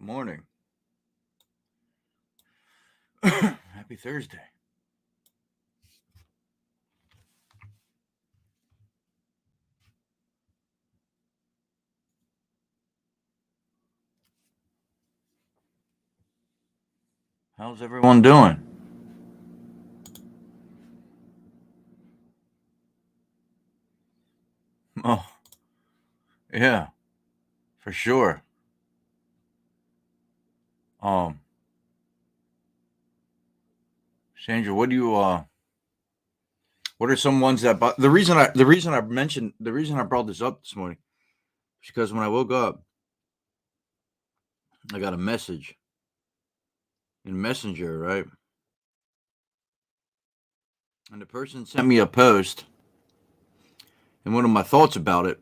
Morning. Happy Thursday. How's everyone doing? Oh, yeah, for sure. Um, Sandra, what are some ones that the reason I brought this up this morning is because when I woke up, I got a message in Messenger, right? And the person sent me a post, and one of my thoughts about it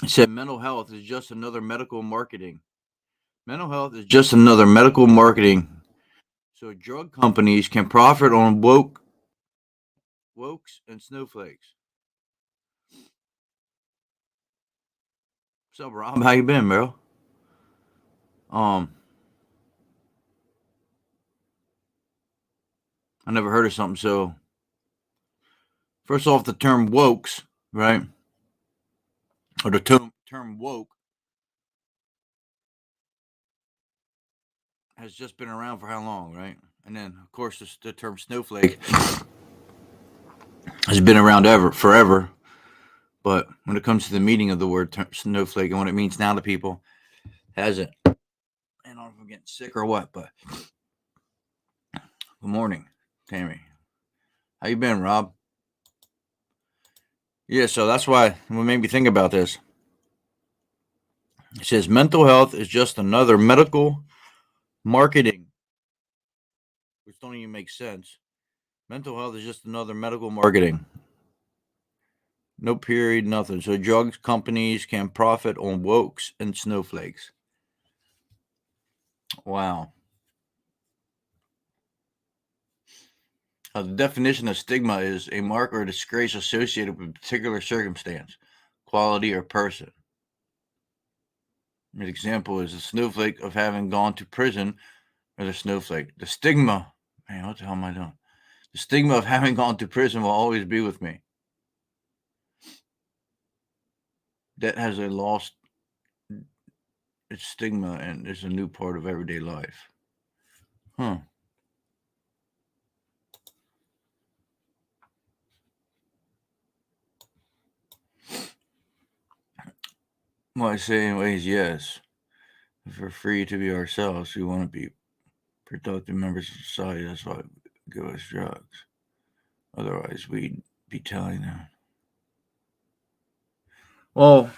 said mental health is just another medical marketing. Mental health is just another medical marketing. So drug companies can profit on wokes and snowflakes. What's up, Rob? How you been, bro? Um, I never heard of something so. First off, the term wokes, right? Or the term woke has just been around for how long, right? And then, of course, the term snowflake has been around forever. But when it comes to the meaning of the word snowflake and what it means now to people, hasn't. I don't know if I'm getting sick or what, but good morning, Tammy. How you been, Rob? Yeah, so that's why what made me think about this. It says mental health is just another medical marketing, which don't even make sense. Mental health is just another medical marketing. No period, nothing. So drugs companies can profit on wokes and snowflakes. Wow. The definition of stigma is a mark or disgrace associated with a particular circumstance, quality, or person. An example is the snowflake of having gone to prison, or the snowflake. The stigma, man, what the hell am I doing? The stigma of having gone to prison will always be with me. That has a lost its stigma and is a new part of everyday life. Huh. Well, I say, anyways, yes. If we're free to be ourselves, we want to be productive members of society. That's why we give us drugs. Otherwise, we'd be telling them. Well,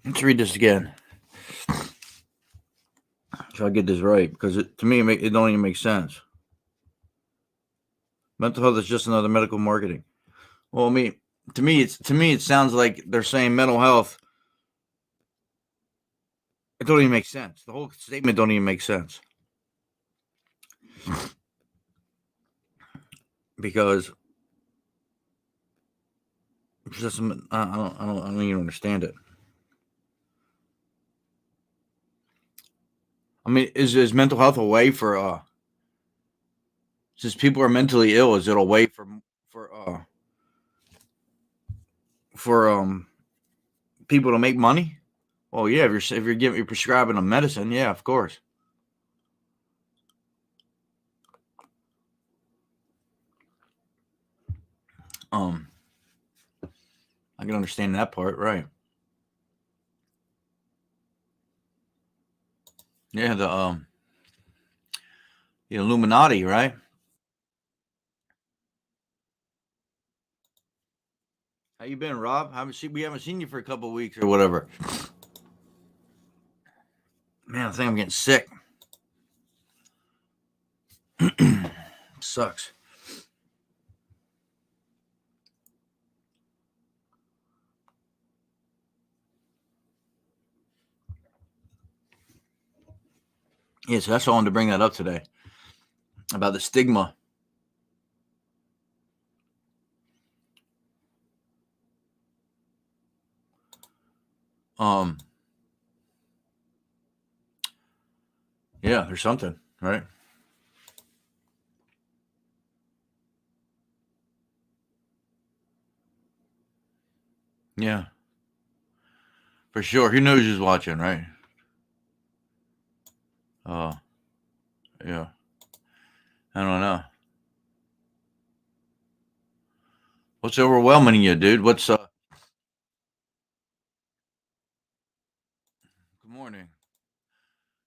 let's read this again. So I get this right, because to me, it don't even make sense. Mental health is just another medical marketing. Well, I mean, to me, it sounds like they're saying mental health. It don't even make sense. The whole statement don't even make sense. Because it's just, I don't even understand it. I mean, is mental health a way for since people are mentally ill, is it a way for uh for people to make money? Well, yeah, if you're prescribing a medicine, yeah, of course. Um, I can understand that part, right? Yeah, the Illuminati, right? How you been, Rob? We haven't seen you for a couple of weeks or whatever. Man, I think I'm getting sick. Sucks. Yeah, so that's why I wanted to bring that up today about the stigma. Um, Yeah, there's something, right? Yeah, for sure. Who knows who's watching, right? Uh, yeah. I don't know. What's overwhelming you, dude? Good morning.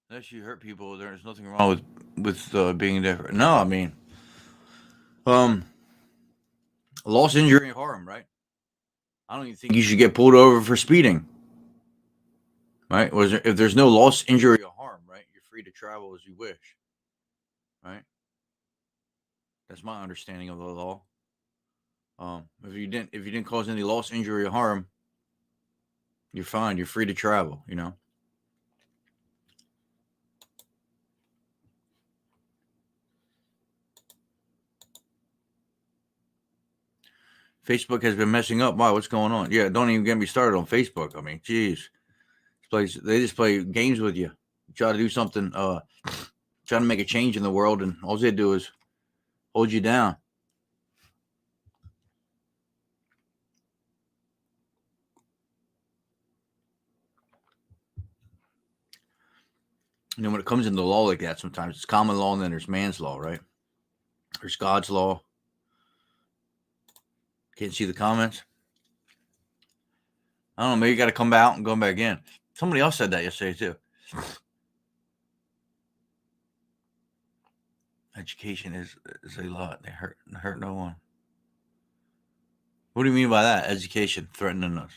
Unless you hurt people, there's nothing wrong with being different. No, I mean, um, loss, injury, and harm, right? I don't even think you should get pulled over for speeding, right? If there's no loss, injury, or harm, right? You're free to travel as you wish, right? That's my understanding of the law. If you didn't cause any loss, injury, or harm, you're fine. You're free to travel. Facebook has been messing up. Why? What's going on? Yeah, don't even get me started on Facebook. I mean, geez, they just play games with you. Try to do something, trying to make a change in the world, and all they do is hold you down. When it comes into law like that, sometimes it's common law and then there's man's law, right? There's God's law. Can't see the comments. I don't know. Maybe you got to come out and go back in. Somebody else said that yesterday too. Education is a lot. They hurt no one. What do you mean by that? Education threatening us.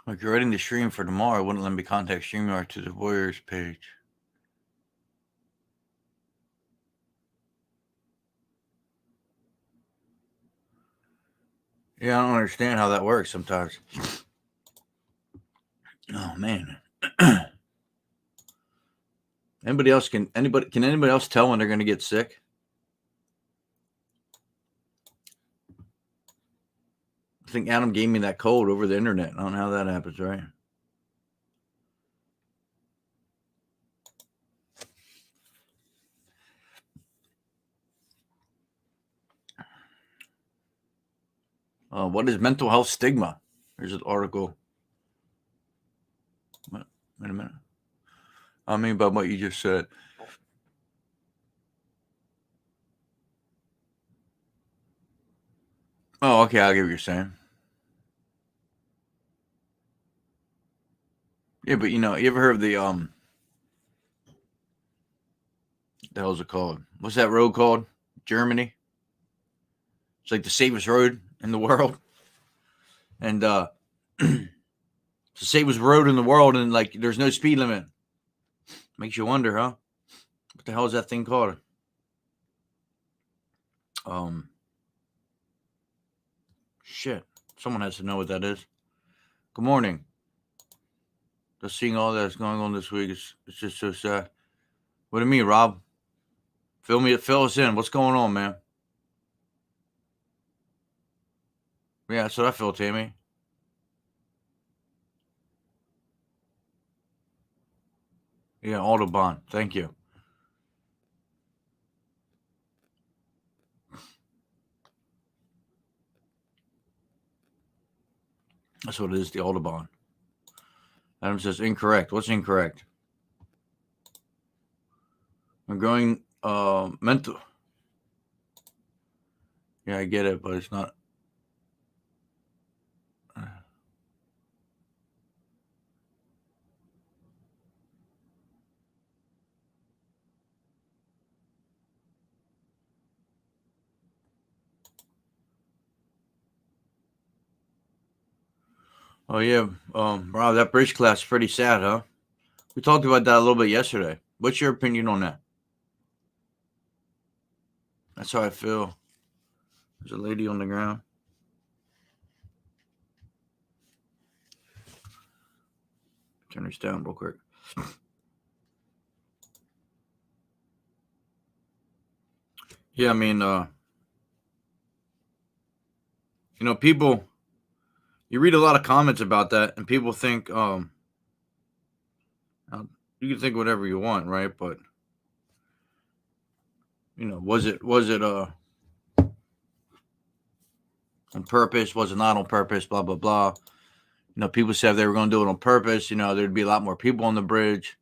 Like you're writing the stream for tomorrow, it wouldn't let me contact StreamYard to the Warriors page. Yeah, I don't understand how that works sometimes. Oh man. Can anybody else tell when they're gonna get sick? I think Adam gave me that code over the internet. I don't know how that happens, right? What is mental health stigma? There's an article. Wait a minute. I mean, by what you just said. Oh, okay. I get what you're saying. Yeah, but you ever heard of the hell's it called? What's that road called? Germany. It's like the safest road in the world, and it's the safest road in the world, and like there's no speed limit. Makes you wonder, huh? What the hell is that thing called? Um, shit. Someone has to know what that is. Good morning. Just seeing all that's going on this week, it's just so sad. What do you mean, Rob? Fill us in. What's going on, man? Yeah, that's what I feel, Tammy. Yeah, Autobahn. Thank you. That's what it is, the Autobahn. Adam says incorrect. What's incorrect? I'm going mental. Yeah, I get it, but it's not. Oh yeah, wow, that bridge collapse is pretty sad, huh? We talked about that a little bit yesterday. What's your opinion on that? That's how I feel. There's a lady on the ground. Turn this down real quick. Yeah, I mean, people. You read a lot of comments about that, and people think, you can think whatever you want, right? But was it on purpose? Was it not on purpose? Blah blah blah. People said they were going to do it on purpose. There'd be a lot more people on the bridge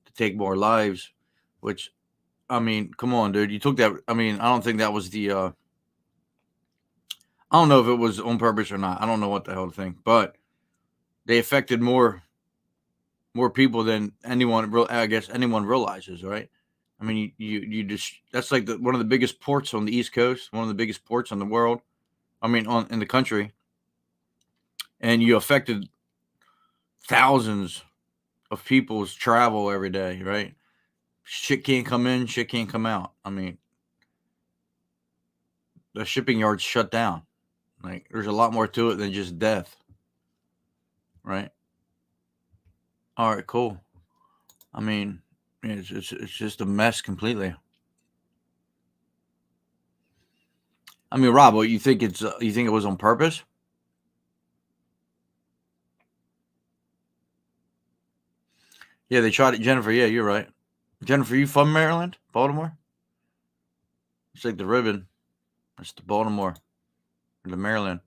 to take more lives. Which, I mean, come on, dude. You took that. I mean, I don't think that was the. I don't know if it was on purpose or not. I don't know what the hell to think, but they affected more people than anyone. I guess anyone realizes, right? I mean, you just that's like one of the biggest ports on the East Coast, one of the biggest ports in the world. I mean, in the country, and you affected thousands of people's travel every day, right? Shit can't come in, shit can't come out. I mean, the shipping yard's shut down. Like, there's a lot more to it than just death, right? All right, cool. I mean, it's just a mess completely. I mean, Rob, what you think you think it was on purpose? Yeah, they tried it, Jennifer. Yeah, you're right. Jennifer, you from Maryland, Baltimore? It's like the ribbon. It's the Baltimore, or the Maryland.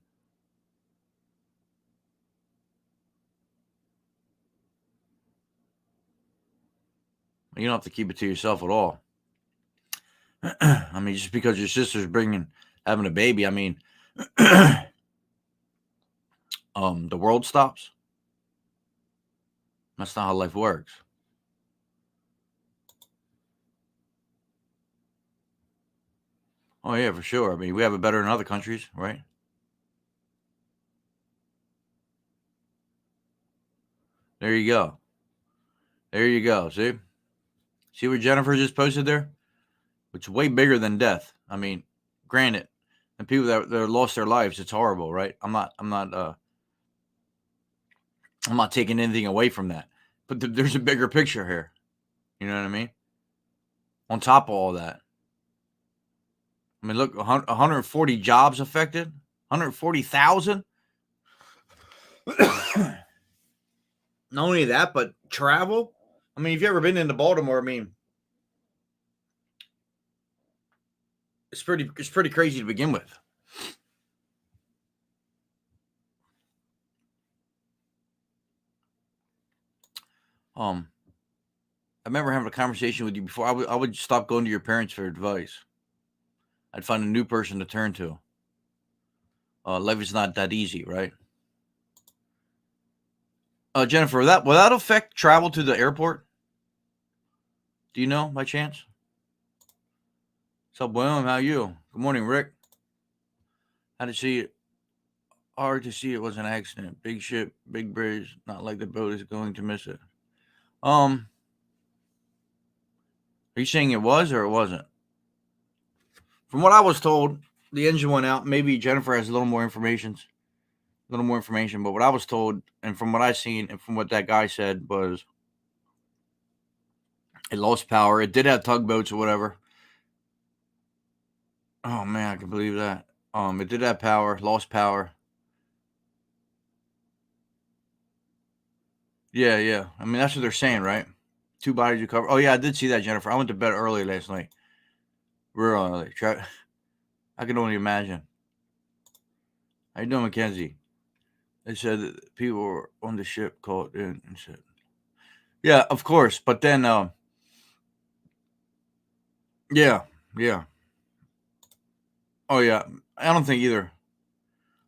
You don't have to keep it to yourself at all. I mean, just because your sister's having a baby, I mean, the world stops. That's not how life works. Oh yeah, for sure. I mean, we have it better in other countries, right? There you go. There you go. See what Jennifer just posted there? It's way bigger than death. I mean, granted, and people that lost their lives, it's horrible, right? I'm not taking anything away from that, but there's a bigger picture here. You know what I mean? On top of all that, I mean, look, 140 jobs affected, 140,000. Not only that, but travel. I mean, if you ever been into Baltimore, I mean, it's pretty crazy to begin with. Um, I remember having a conversation with you before. I would stop going to your parents for advice. I'd find a new person to turn to. Life is not that easy, right? Jennifer, will that affect travel to the airport? Do you know by chance? What's up, William? How are you? Good morning, Rick. How to see it? Hard to see it was an accident. Big ship, big bridge. Not like the boat is going to miss it. Are you saying it was or it wasn't? From what I was told, the engine went out. Maybe Jennifer has a little more information. But what I was told, and from what I seen, and from what that guy said, was it lost power. It did have tugboats or whatever. Oh man, I can believe that. It did have power, lost power. Yeah, yeah. I mean, that's what they're saying, right? Two bodies recovered. Oh yeah, I did see that, Jennifer. I went to bed early last night. Real early. I can only imagine. How you doing, Mackenzie? They said that people were on the ship called in and said, "Yeah, of course." But then, yeah, yeah. Oh yeah. I don't think either.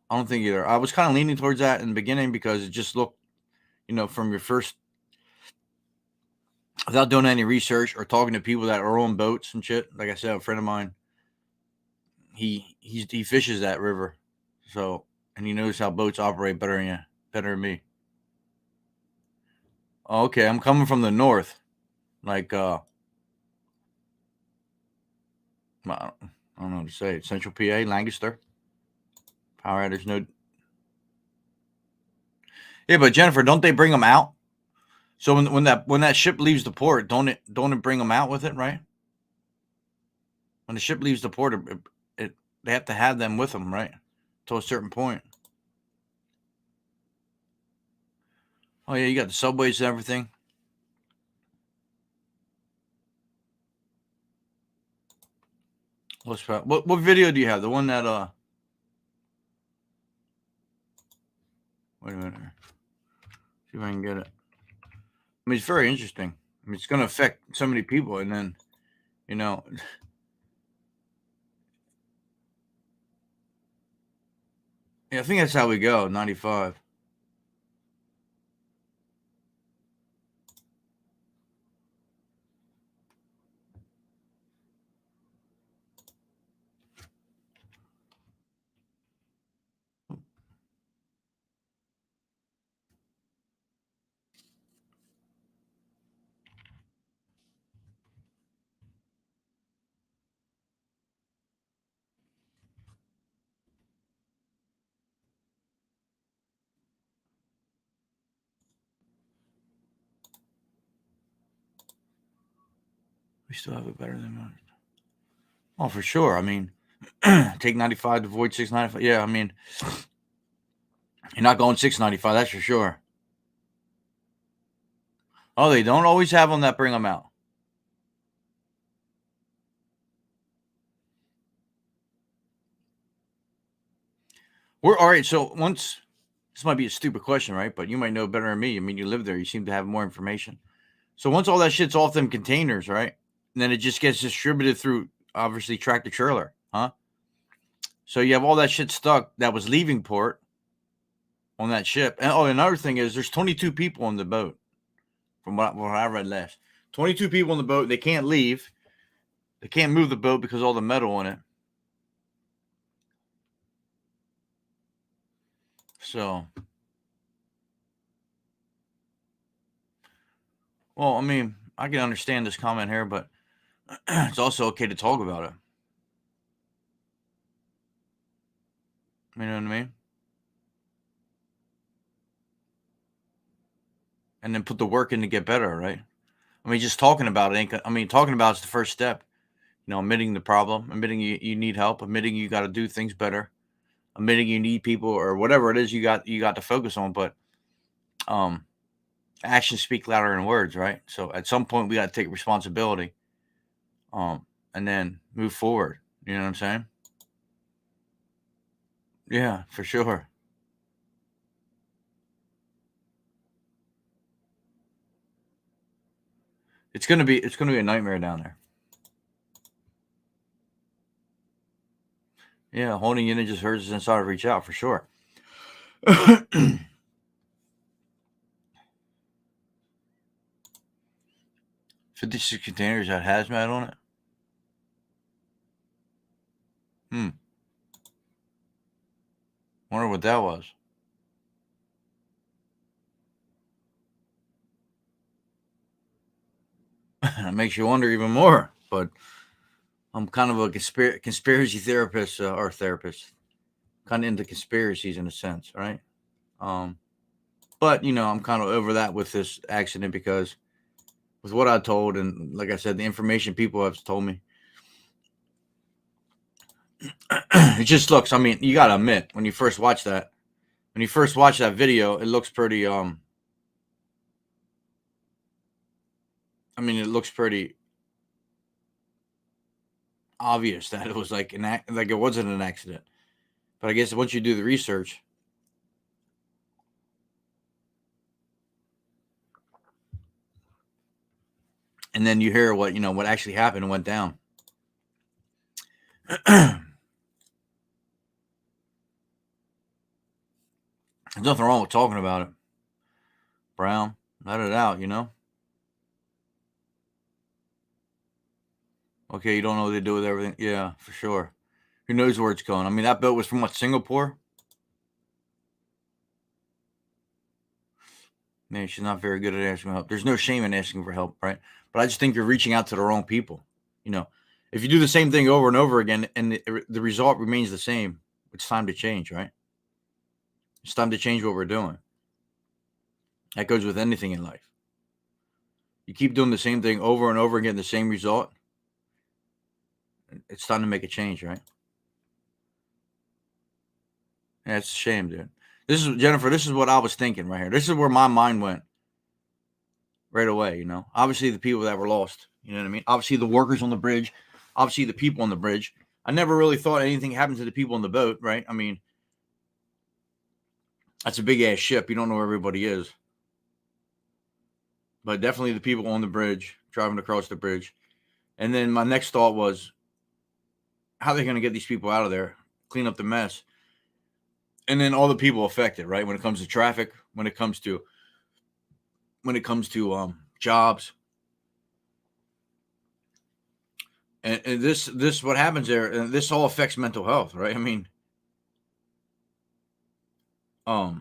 I don't think either. I was kind of leaning towards that in the beginning because it just looked, from your first, without doing any research or talking to people that are on boats and shit. Like I said, a friend of mine, he fishes that river, so and he knows how boats operate better than you. better than me. Oh, okay, I'm coming from the north. Like, I don't know what to say. Central PA, Lancaster. Power there's no. Yeah, but Jennifer, don't they bring them out? So when that ship leaves the port, don't it bring them out with it, right? When the ship leaves the port, they have to have them with them, right? To a certain point. Oh yeah, you got the subways and everything. What video do you have? The one that wait a minute. See if I can get it. I mean, it's very interesting. I mean, it's going to affect so many people, and then, you know, yeah, I think that's how we go. 95. We still have it better than most. Oh, for sure. I mean, take 95 to avoid 695. Yeah, I mean, you're not going 695. That's for sure. Oh, they don't always have them that bring them out. We're all right. So once this might be a stupid question, right? But you might know better than me. I mean, you live there. You seem to have more information. So once all that shit's off them containers, right? And then it just gets distributed through obviously tractor trailer, huh? So you have all that shit stuck that was leaving port on that ship. And another thing is there's 22 people on the boat from what I read last. 22 people on the boat. They can't leave. They can't move the boat because of all the metal on it. So, well, I mean, I can understand this comment here, but it's also okay to talk about it. You know what I mean? And then put the work in to get better, right? I mean, just talking about it ain't. I mean, talking about it's the first step. You know, admitting the problem, admitting you need help, admitting you got to do things better, admitting you need people or whatever it is you got to focus on. But um, actions speak louder than words, right? So at some point we got to take responsibility, and then move forward. You know what I'm saying? Yeah, for sure. It's gonna be a nightmare down there. Yeah, holding in it just hurts us inside to reach out for sure. 56 containers had hazmat on it. Hmm. Wonder what that was. It makes you wonder even more. But I'm kind of a conspiracy therapist or therapist, kind of into conspiracies in a sense, right? Um, but I'm kind of over that with this accident because with what I told and like I said, the information people have told me, it just looks. I mean, you gotta admit when you first watch that video, it looks pretty. I mean, it looks pretty obvious that it was like like it wasn't an accident. But I guess once you do the research, and then you hear what actually happened and went down. There's nothing wrong with talking about it, Brown. Let it out. Okay, you don't know what they do with everything. Yeah, for sure. Who knows where it's going? I mean, that boat was from what, Singapore? Man, she's not very good at asking for help. There's no shame in asking for help, right? But I just think you're reaching out to the wrong people. You know, if you do the same thing over and over again and the result remains the same, it's time to change, right? It's time to change what we're doing. That goes with anything in life. You keep doing the same thing over and over again, the same result. It's time to make a change, right? Yeah, it's a shame, dude. This is Jennifer. This is what I was thinking right here. This is where my mind went right away. You know, obviously the people that were lost. You know what I mean? Obviously the workers on the bridge. Obviously the people on the bridge. I never really thought anything happened to the people on the boat, right? I mean, that's a big ass ship. You don't know where everybody is, but definitely the people on the bridge driving across the bridge. And then my next thought was, how are they going to get these people out of there, clean up the mess? And then all the people affected, right? When it comes to traffic, when it comes to jobs, and this what happens there, and this all affects mental health, right? I mean, who are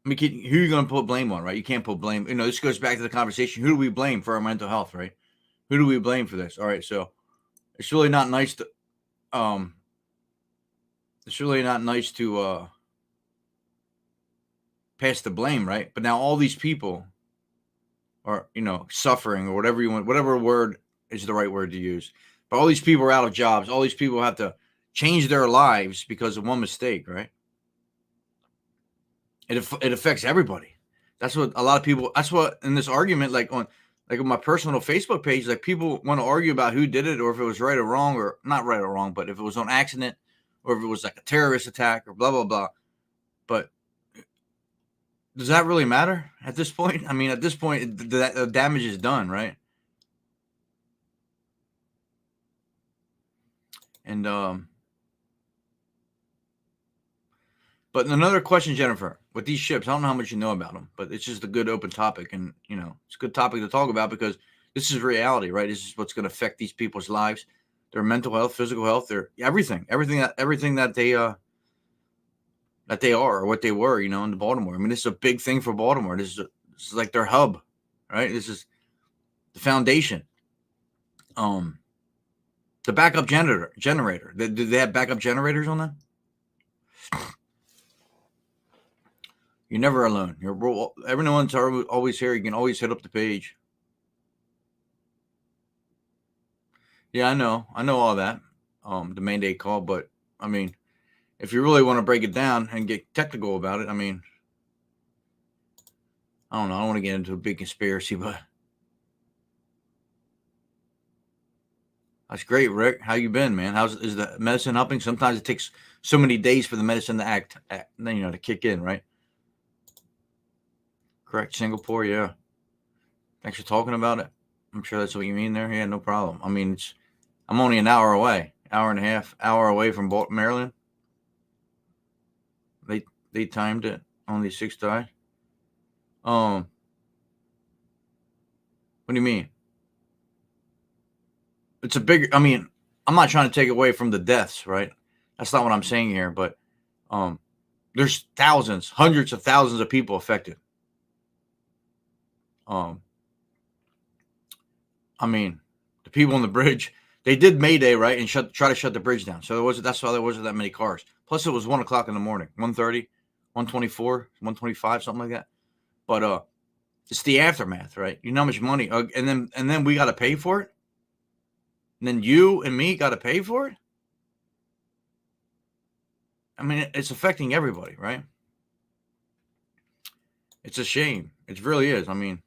you going to put blame on, right? You can't put blame. You know, this goes back to the conversation. Who do we blame for our mental health, right? Who do we blame for this? All right, so it's really not nice to pass the blame, right? But now all these people are, you know, suffering or whatever you want, whatever word is the right word to use. But all these people are out of jobs. All these people have to change their lives because of one mistake, right? It affects everybody. That's what a lot of people. That's what in this argument, like on my personal Facebook page, like people want to argue about who did it or if it was right or wrong, or not right or wrong, but if it was on accident or if it was like a terrorist attack or blah blah blah. But does that really matter at this point? I mean, at this point, the damage is done, right? And but another question, Jennifer, with these ships, I don't know how much you know about them, but it's just a good open topic, and you know, it's a good topic to talk about because this is reality, right? This is what's going to affect these people's lives, their mental health, physical health, their everything that they are or what they were, you know, in Baltimore. I mean, this is a big thing for Baltimore. This is like their hub, right? This is the foundation. The backup generator. Do they have backup generators on them? You're never alone. Everyone's always here. You can always hit up the page. Yeah, I know all that. The mandate call, but I mean, if you really want to break it down and get technical about it, I mean, I don't know. I don't want to get into a big conspiracy, but that's great, Rick. How you been, man? Is the medicine helping? Sometimes it takes so many days for the medicine to act you know, to kick in, right? Correct, Singapore. Yeah. Thanks for talking about it. I'm sure that's what you mean there. Yeah, no problem. I mean, I'm only an hour away, hour and a half, hour away from Maryland. They timed it on the 6th die. What do you mean? It's a big. I mean, I'm not trying to take away from the deaths, right? That's not what I'm saying here. But there's thousands, hundreds of thousands of people affected. I mean, the people on the bridge, they did Mayday, right, and try to shut the bridge down. So that's why there wasn't that many cars. Plus, it was 1:00 in the morning, 1:30, 1:24, 1:25, something like that. But it's the aftermath, right? You know how much money, and then we got to pay for it, and then you and me got to pay for it. I mean, it's affecting everybody, right? It's a shame. It really is. I mean,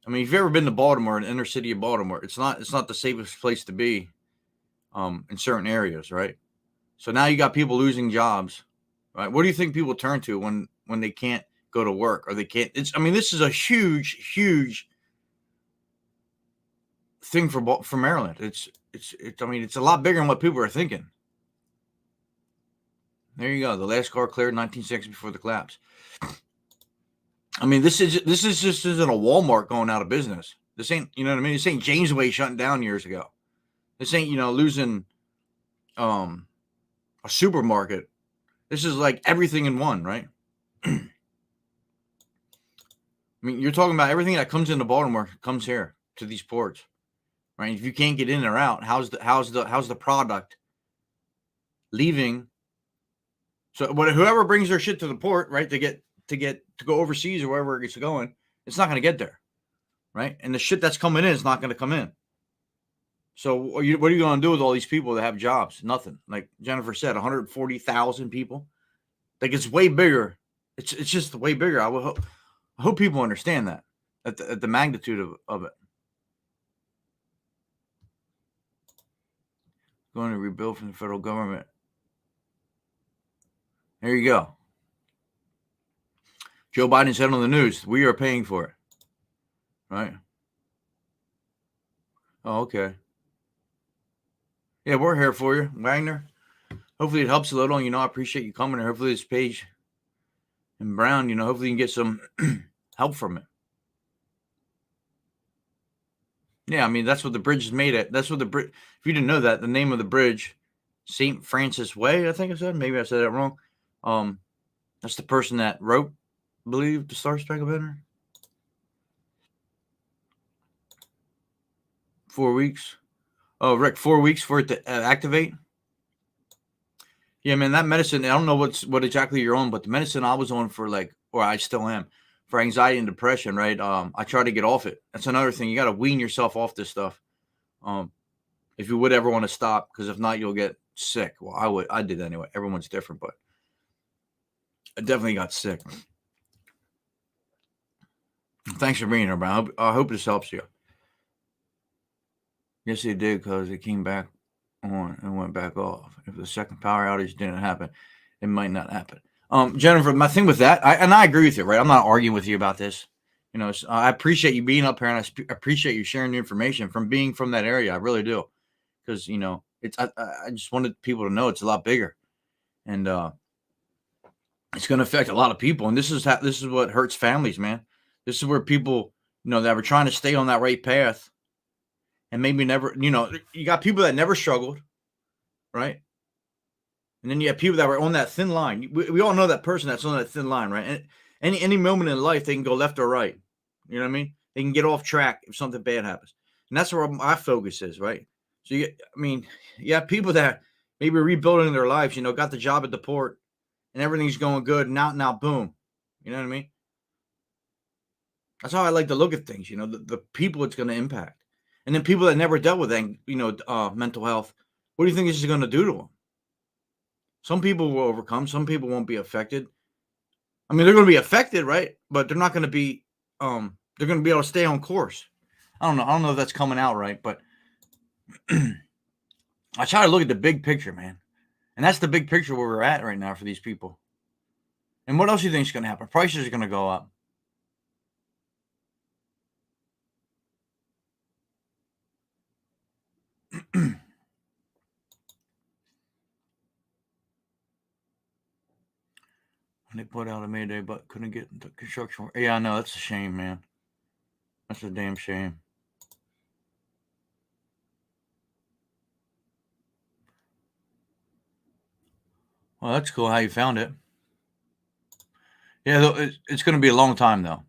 if you've ever been to Baltimore, in the inner city of Baltimore, it's not the safest place to be in certain areas, right? So now you got people losing jobs, right? What do you think people turn to when they can't go to work or they can't? This is a huge thing for Maryland. It's a lot bigger than what people are thinking. There you go. The last car cleared 19 seconds before the collapse. I mean, this just isn't a Walmart going out of business. This ain't, you know what I mean? This ain't Jamesway shutting down years ago. This ain't, you know, losing a supermarket. This is like everything in one, right? I mean, you're talking about everything that comes into Baltimore comes here to these ports, right? If you can't get in or out, how's the product leaving? So whoever brings their shit to the port, right, to go overseas or wherever it's going, it's not going to get there, right? And the shit that's coming in is not going to come in. So what are you going to do with all these people that have jobs? Nothing. Like Jennifer said, 140,000 people. Like it's way bigger. It's just way bigger. I hope people understand that at the magnitude of it. Going to rebuild from the federal government. There you go. Joe Biden said on the news, we are paying for it. Right? Oh, okay. Yeah, we're here for you, Wagner. Hopefully it helps a little. I appreciate you coming. And hopefully this page and Brown, hopefully you can get some help from it. Yeah, I mean, that's what the bridge is made at. That's what the bridge, if you didn't know that, the name of the bridge, St. Francis Way, I think I said. Maybe I said that wrong. That's the person that wrote, I believe, the Star Spangled Banner. 4 weeks. Oh, Rick, 4 weeks for it to activate. Yeah, man, that medicine, I don't know what exactly you're on, but the medicine I was on for or I still am, for anxiety and depression, right? I try to get off it. That's another thing. You got to wean yourself off this stuff. If you would ever want to stop, because if not, you'll get sick. Well, I did anyway. Everyone's different, but I definitely got sick. Thanks for being here, Brian. I hope this helps you. Yes, it did, because it came back on and went back off. If the second power outage didn't happen, it might not happen. Jennifer, my thing with that, I agree with you, right? I'm not arguing with you about this. I appreciate you being up here, and I appreciate you sharing the information from being from that area. I really do, because it's. I just wanted people to know it's a lot bigger, and it's going to affect a lot of people. And this is what hurts families, man. This is where people, that were trying to stay on that right path, and maybe never. You got people that never struggled, right? And then you have people that were on that thin line. We all know that person that's on that thin line, right? And any moment in life, they can go left or right. You know what I mean? They can get off track if something bad happens. And that's where my focus is, right? So, you have people that maybe rebuilding their lives, got the job at the port and everything's going good. Now, boom. You know what I mean? That's how I like to look at things, the people it's going to impact. And then people that never dealt with, mental health, what do you think this is going to do to them? Some people will overcome. Some people won't be affected. I mean, they're going to be affected, right? But they're not going to be. They're going to be able to stay on course. I don't know. I don't know if that's coming out right, but I try to look at the big picture, man. And that's the big picture where we're at right now for these people. And what else do you think is going to happen? Prices are going to go up. And they put out a Mayday, but couldn't get into construction. Yeah, I know. That's a shame, man. That's a damn shame. Well, that's cool how you found it. Yeah, it's going to be a long time, though.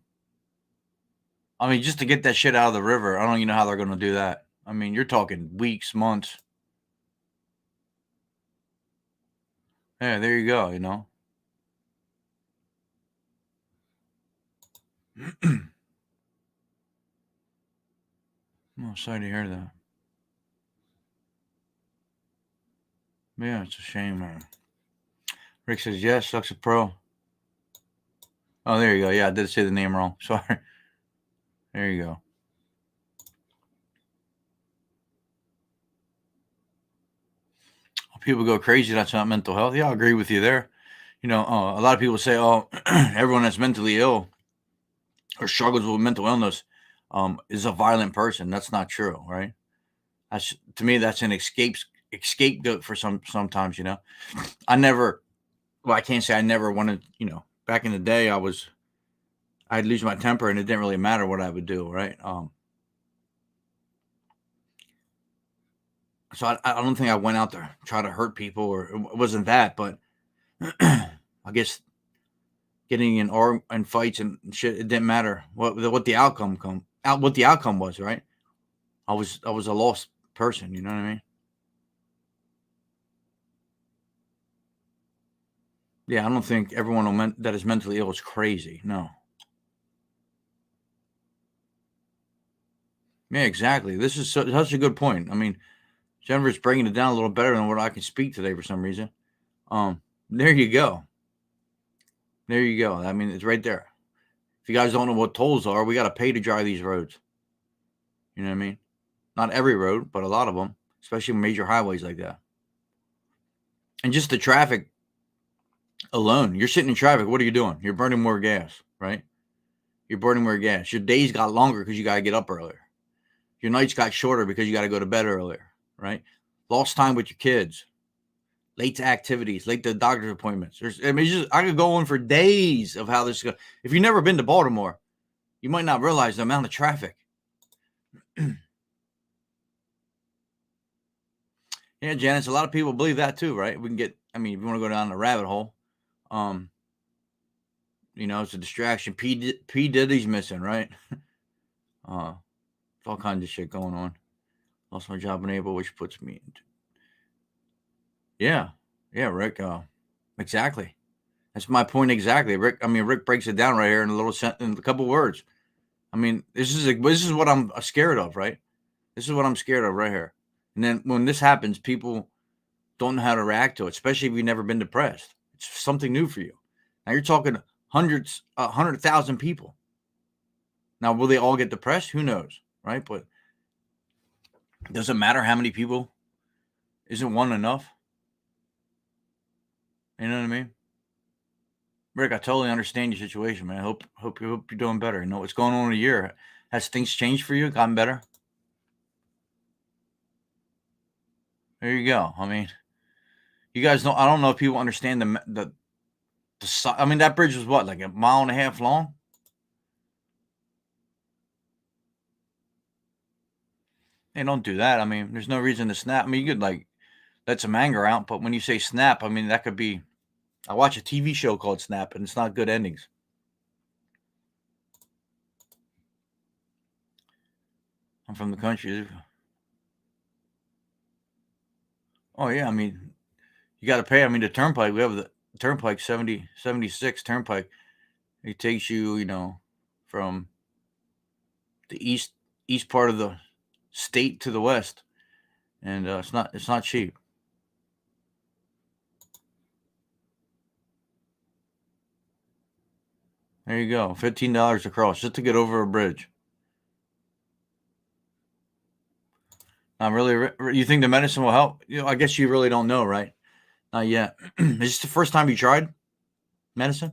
I mean, just to get that shit out of the river, I don't even know how they're going to do that. I mean, you're talking weeks, months. Yeah, there you go, Oh, sorry to hear that. Yeah, it's a shame, man. Rick says, yes, sucks a pro. Oh, there you go. Yeah, I did say the name wrong. Sorry. There you go. People go crazy. That's not mental health. Yeah, I agree with you there. A lot of people say, oh, everyone that's mentally ill or struggles with mental illness is a violent person. That's not true, right? To me, that's an scapegoat for sometimes, I never, well, I can't say I never wanted, back in the day, I'd lose my temper and it didn't really matter what I would do, right? So I don't think I went out there try to hurt people, or it wasn't that, but I guess getting in fights and shit. It didn't matter what the outcome was, right? I was a lost person. You know what I mean? Yeah, I don't think everyone that is mentally ill is crazy. No. Yeah, exactly. This is such a good point. I mean, Jennifer's breaking it down a little better than what I can speak today for some reason. There you go. There you go. I mean, it's right there. If you guys don't know what tolls are, we got to pay to drive these roads. You know what I mean? Not every road, but a lot of them, especially major highways like that. And just the traffic alone. You're sitting in traffic. What are you doing? You're burning more gas, right? You're burning more gas. Your days got longer because you got to get up earlier. Your nights got shorter because you got to go to bed earlier, right? Lost time with your kids. Late to activities, late to doctor's appointments. I could go on for days of how this goes. If you've never been to Baltimore, you might not realize the amount of traffic. Yeah, Janice, a lot of people believe that too, right? If you want to go down the rabbit hole, it's a distraction. P. Diddy's missing, right? All kinds of shit going on. Lost my job in April, which puts me into. Yeah, Rick. Exactly. That's my point exactly. Rick breaks it down right here in in a couple words. I mean, this is what I'm scared of, right? This is what I'm scared of right here. And then when this happens, people don't know how to react to it, especially if you've never been depressed. It's something new for you. Now you're talking 100,000 people. Now, will they all get depressed? Who knows, right? But it doesn't matter how many people. Isn't one enough? You know what I mean? Rick, I totally understand your situation, man. I hope you're doing better. You know what's going on in a year. Has things changed for you? Gotten better? There you go. I mean, you guys don't. I don't know if people understand the I mean, that bridge was what, like a mile and a half long? Hey, don't do that. I mean, there's no reason to snap. I mean, you could like let some anger out, but when you say snap, I mean that could be. I watch a TV show called Snap, and it's not good endings. I'm from the country. Oh yeah, I mean, you got to pay. I mean, the turnpike. We have the turnpike 76 turnpike. It takes you, from the east part of the state to the west, and it's not cheap. There you go, $15 across just to get over a bridge. Not really. You think the medicine will help? I guess you really don't know, right? Not yet. Is this the first time you tried medicine?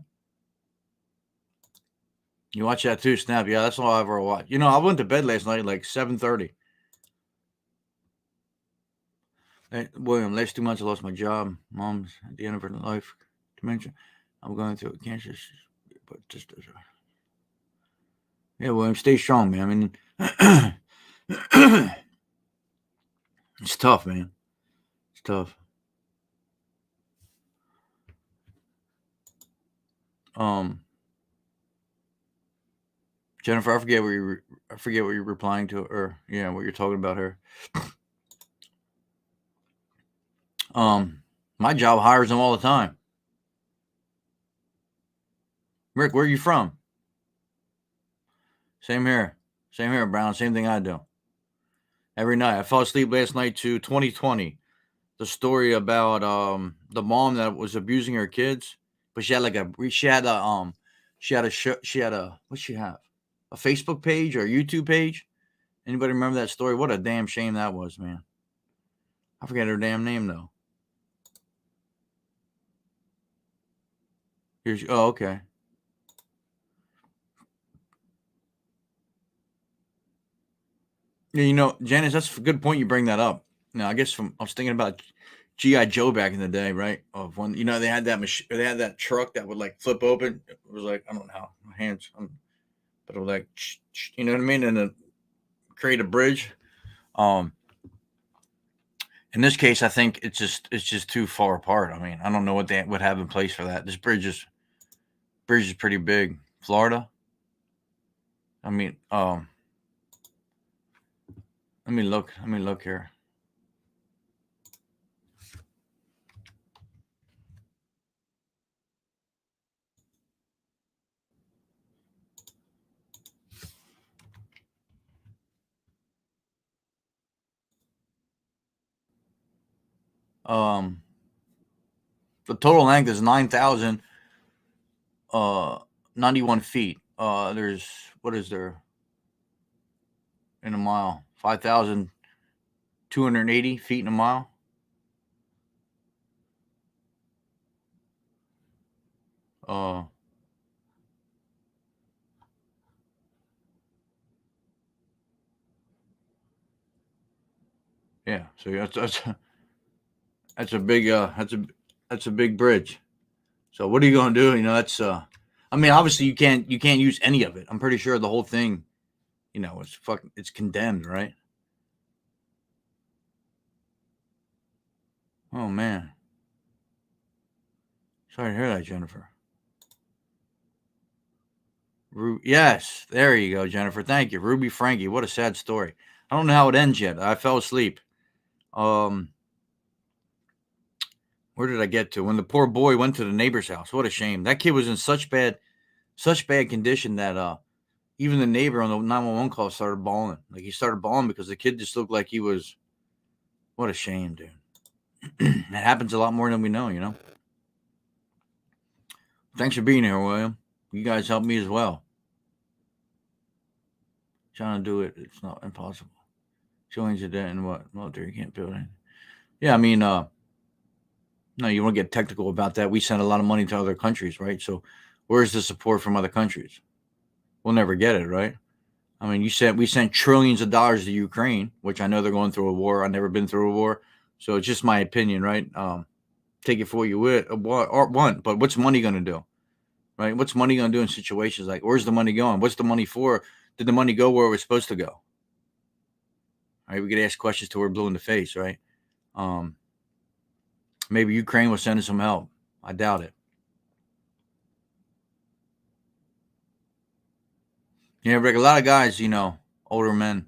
You watch that too, Snap. Yeah, that's all I ever watched. I went to bed last night at like 7:30. Hey, William, last 2 months I lost my job. Mom's at the end of her life. Dementia. I'm going through cancer, but just yeah, William, stay strong, man. I mean, it's tough, man. It's tough. Jennifer, I forget what you're replying to, or what you're talking about her. My job hires them all the time. Rick, where are you from? Same here, Brown. Same thing I do. Every night, I fell asleep last night to 2020. The story about the mom that was abusing her kids, but she had what'd she have? A Facebook page or a YouTube page? Anybody remember that story? What a damn shame that was, man. I forget her damn name though. Okay. Yeah, Janice, that's a good point. You bring that up. I guess I was thinking about GI Joe back in the day, right? Of when they had that machine, they had that truck that would like flip open. It was like, I don't know how my hands, but it was like, you know what I mean, and then create a bridge. In this case, I think it's just too far apart. I mean, I don't know what they would have in place for that. This bridge bridge is pretty big. Florida. I mean, let me look. Let me look here. The total length is 9,091 feet. There's what is there in a mile? 5,280 feet in a mile. Uh, yeah. So that's a big that's a big bridge. So what are you gonna do? I mean, obviously you can't use any of it. I'm pretty sure the whole thing, it's condemned, right? Oh man, sorry to hear that, Jennifer. Yes, there you go, Jennifer. Thank you, Ruby Frankie. What a sad story. I don't know how it ends yet. I fell asleep. Um, where did I get to? When the poor boy went to the neighbor's house. What a shame. That kid was in such bad condition that even the neighbor on the 911 call started bawling. Like he started bawling because the kid just looked like he was. What a shame, dude. It happens a lot more than we know, you know. Thanks for being here, William. You guys helped me as well. Trying to do it, it's not impossible. Showings of debt and what? Military can't build it. Yeah, I mean, no, you want to get technical about that. We send a lot of money to other countries, right? So where's the support from other countries? We'll never get it, right? I mean, we sent trillions of dollars to Ukraine, which I know they're going through a war. I've never been through a war, so it's just my opinion, right? Take it for what you want, but what's money going to do, right? What's money going to do in situations like where's the money going? What's the money for? Did the money go where it was supposed to go? Right? We could ask questions till we're blue in the face, right? Maybe Ukraine was sending some help. I doubt it. Yeah, Rick, a lot of guys, older men,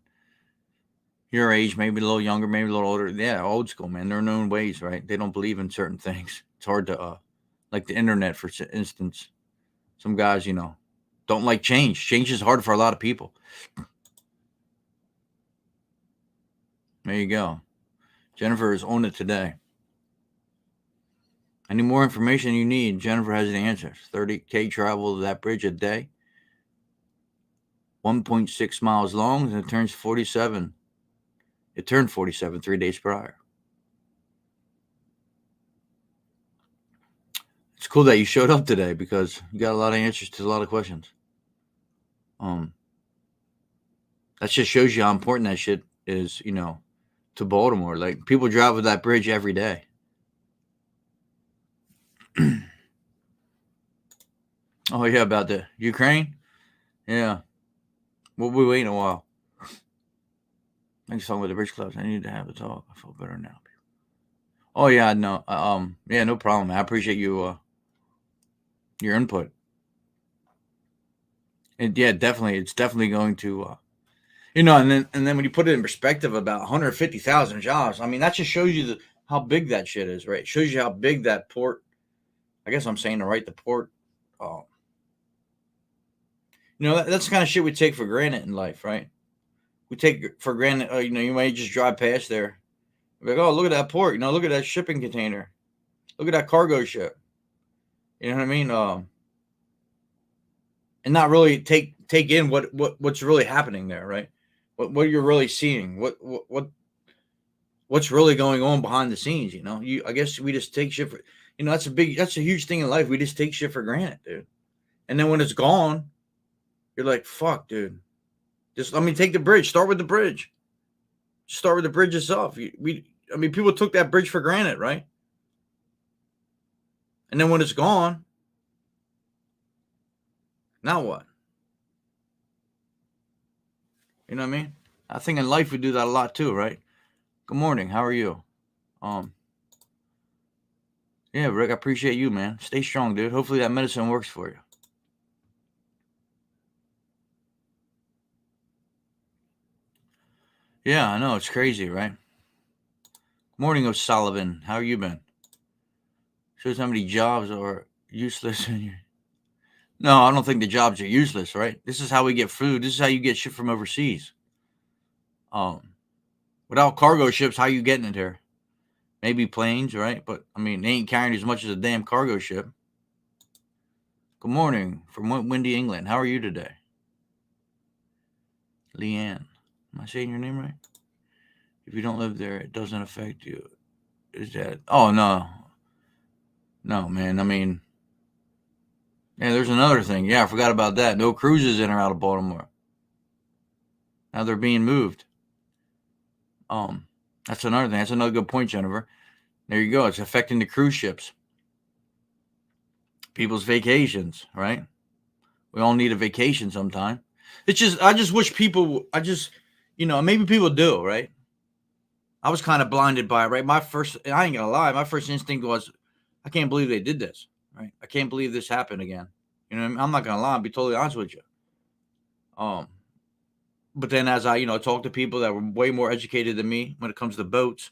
your age, maybe a little younger, maybe a little older. Yeah, old school, man. They're in their own ways, right? They don't believe in certain things. It's hard to, like the internet, for instance. Some guys, don't like change. Change is hard for a lot of people. There you go. Jennifer is on it today. Any more information you need, Jennifer has the answers. 30K travel to that bridge a day. 1.6 miles long, and it turns 47. It turned 47 3 days prior. It's cool that you showed up today because you got a lot of answers to a lot of questions. That just shows you how important that shit is, to Baltimore. Like people drive with that bridge every day. Oh yeah, about the Ukraine? Yeah. We'll be waiting a while. Thanks for talking about the bridge clubs. I need to have a talk. I feel better now. Oh yeah, no. Yeah, no problem. I appreciate you your input. And yeah, definitely, it's definitely going to and then when you put it in perspective about 150,000 jobs, I mean that just shows you how big that shit is, right? It shows you how big that port. I guess I'm saying the port. That's the kind of shit we take for granted in life, right? We take for granted. You might just drive past there, like, oh, look at that port. Look at that shipping container. Look at that cargo ship. You know what I mean? And not really take in what's really happening there, right? What you're really seeing, what's really going on behind the scenes. I guess we just take shit for. That's a huge thing in life. We just take shit for granted, dude. And then when it's gone, you're like, fuck, dude. Just let me take the bridge. Start with the bridge. Start with the bridge itself. People took that bridge for granted, right? And then when it's gone, now what? You know what I mean? I think in life we do that a lot too, right? Good morning. How are you? Yeah, Rick, I appreciate you, man. Stay strong, dude. Hopefully that medicine works for you. Yeah, I know. It's crazy, right? Morning, O'Sullivan. How you been? Shows how many jobs are useless. No, I don't think the jobs are useless, right? This is how we get food. This is how you get shit from overseas. Um, Without cargo ships, how you getting it here? Maybe planes, right? But I mean, they ain't carrying as much as a damn cargo ship. Good morning from windy England. How are you today? Leanne. Am I saying your name right? If you don't live there, it doesn't affect you. Is that? Oh no, no, man. I mean, yeah. There's another thing. Yeah, I forgot about that. No cruises in or out of Baltimore. Now they're being moved. Um, that's another thing. That's another good point, Jennifer. There you go. It's affecting the cruise ships, people's vacations, right? We all need a vacation sometime. It's just, I just wish people, maybe people do, right? I was kind of blinded by it, right? I ain't gonna lie, my first instinct was, I can't believe they did this, right? I can't believe this happened again. You know what I mean? I'm not gonna lie, I'll be totally honest with you. Um, but then as I, talk to people that were way more educated than me when it comes to boats,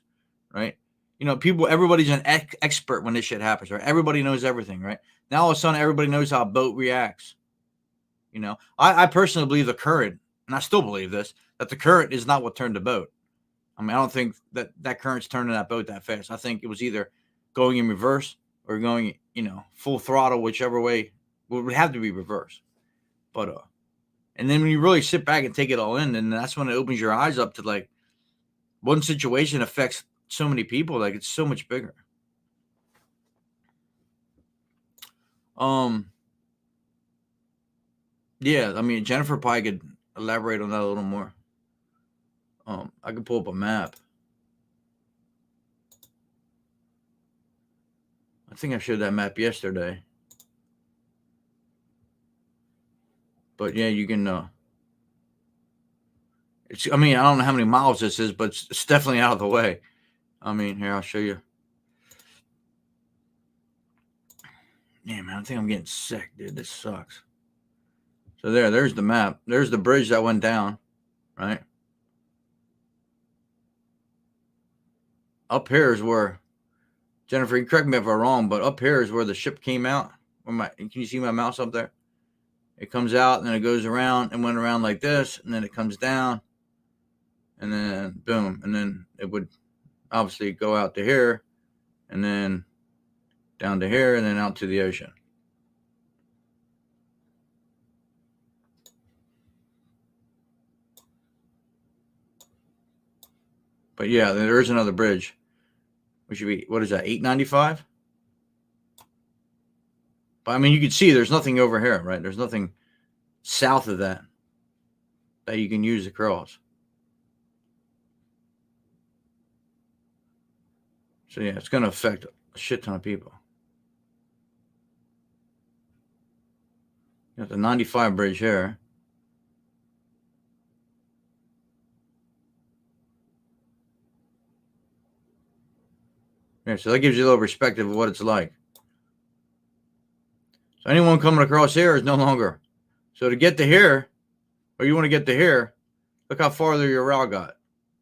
right? Everybody's an expert when this shit happens, right? Everybody knows everything, right? Now all of a sudden, everybody knows how a boat reacts. I personally believe the current, and I still believe this, that the current is not what turned the boat. I mean, I don't think that current's turning that boat that fast. I think it was either going in reverse or going, full throttle, whichever way. It would have to be reverse. But and then when you really sit back and take it all in, then that's when it opens your eyes up to like one situation affects so many people. Like it's so much bigger. Um, yeah, I mean Jennifer probably could elaborate on that a little more. I could pull up a map. I think I showed that map yesterday. But yeah, you can. I mean, I don't know how many miles this is, but it's definitely out of the way. I mean, here I'll show you. Yeah, man, I think I'm getting sick, dude. This sucks. So there's the map. There's the bridge that went down, right? Up here is where Jennifer. You correct me if I'm wrong, but up here is where the ship came out. Can you see my mouse up there? It comes out and then it goes around and went around like this, and then it comes down, and then boom, and then it would obviously go out to here, and then down to here, and then out to the ocean. But yeah, there is another bridge. Which should be, what is that, 895? But I mean, you can see there's nothing over here, right? There's nothing south of that you can use to cross. So yeah, it's going to affect a shit ton of people. You got the 95 bridge here. Yeah, so that gives you a little perspective of what it's like. So anyone coming across here is no longer. So to get to here, or you want to get to here, look how farther your route got.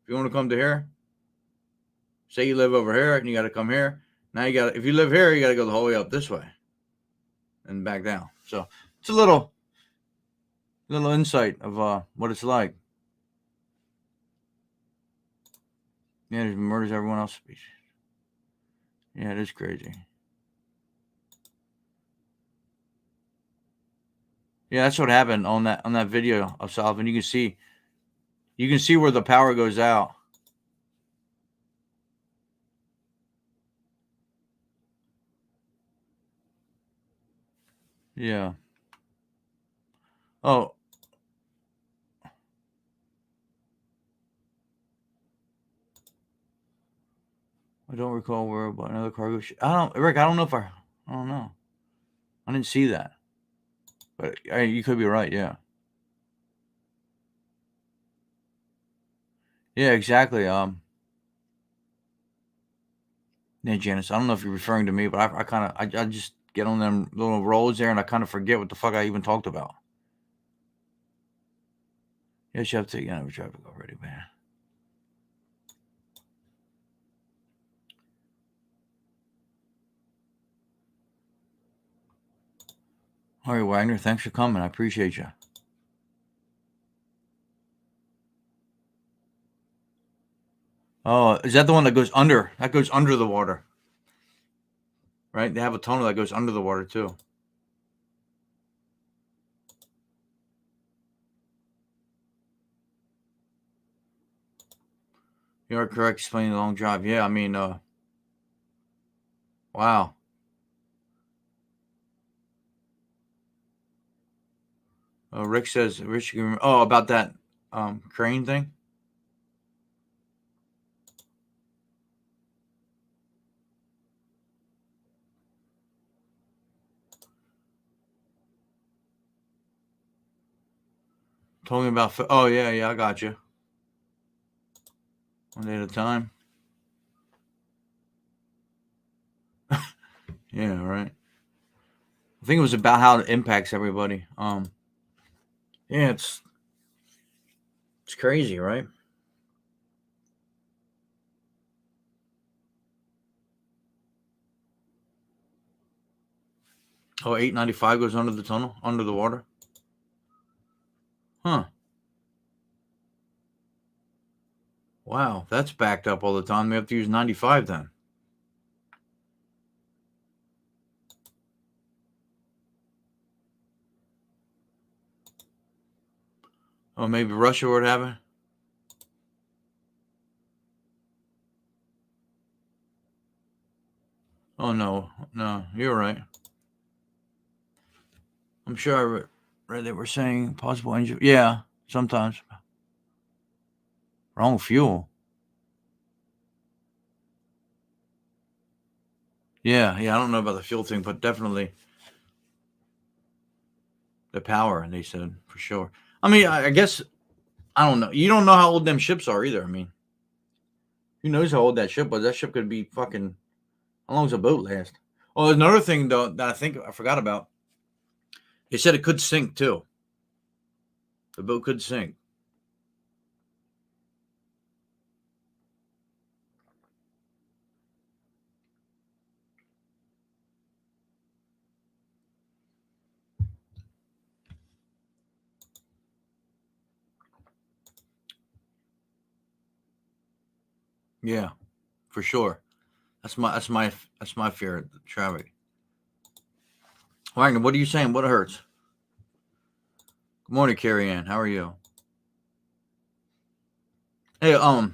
If you want to come to here, say you live over here and you got to come here. Now if you live here, you got to go the whole way up this way and back down. So it's a little insight of what it's like. Yeah, there's murders everyone else species. Yeah, it is crazy. Yeah, that's what happened on that video of Sullivan. You can see where the power goes out. Yeah. Oh. I don't recall where about another cargo ship. Rick. I don't know I don't know. I didn't see that. But you could be right. Yeah. Yeah. Exactly. Yeah, Janice. I don't know if you're referring to me, but I kind of I just get on them little rolls there, and I kind of forget what the fuck I even talked about. Yes, you have to take out traffic already, man. All right, Wagner, thanks for coming. I appreciate you. Oh, is that the one that goes under? That goes under the water, right? They have a tunnel that goes under the water too. You are correct explaining the long drive. Yeah, I mean, wow. Rick says, Rich, oh, about that crane thing. Told me about. Oh yeah, yeah, I got you. One day at a time. Yeah, right. I think it was about how it impacts everybody. Yeah, it's crazy, right? Oh, 895 goes under the tunnel, under the water. Huh. Wow, that's backed up all the time. They have to use 95 then. Oh, maybe Russia would have it. Oh no, no, you're right. I'm sure I read they were saying possible engine. Yeah, sometimes wrong fuel. Yeah, yeah. I don't know about the fuel thing, but definitely the power. They said for sure. I mean, I guess I don't know. You don't know how old them ships are either. I mean, who knows how old that ship was? That ship could be fucking. How long does a boat last? Oh, there's another thing though that I think I forgot about. They said it could sink too. The boat could sink. Yeah, for sure. That's my fear of the traffic. Wagner, what are you saying? What hurts? Good morning, Carrie Ann. How are you? Hey, while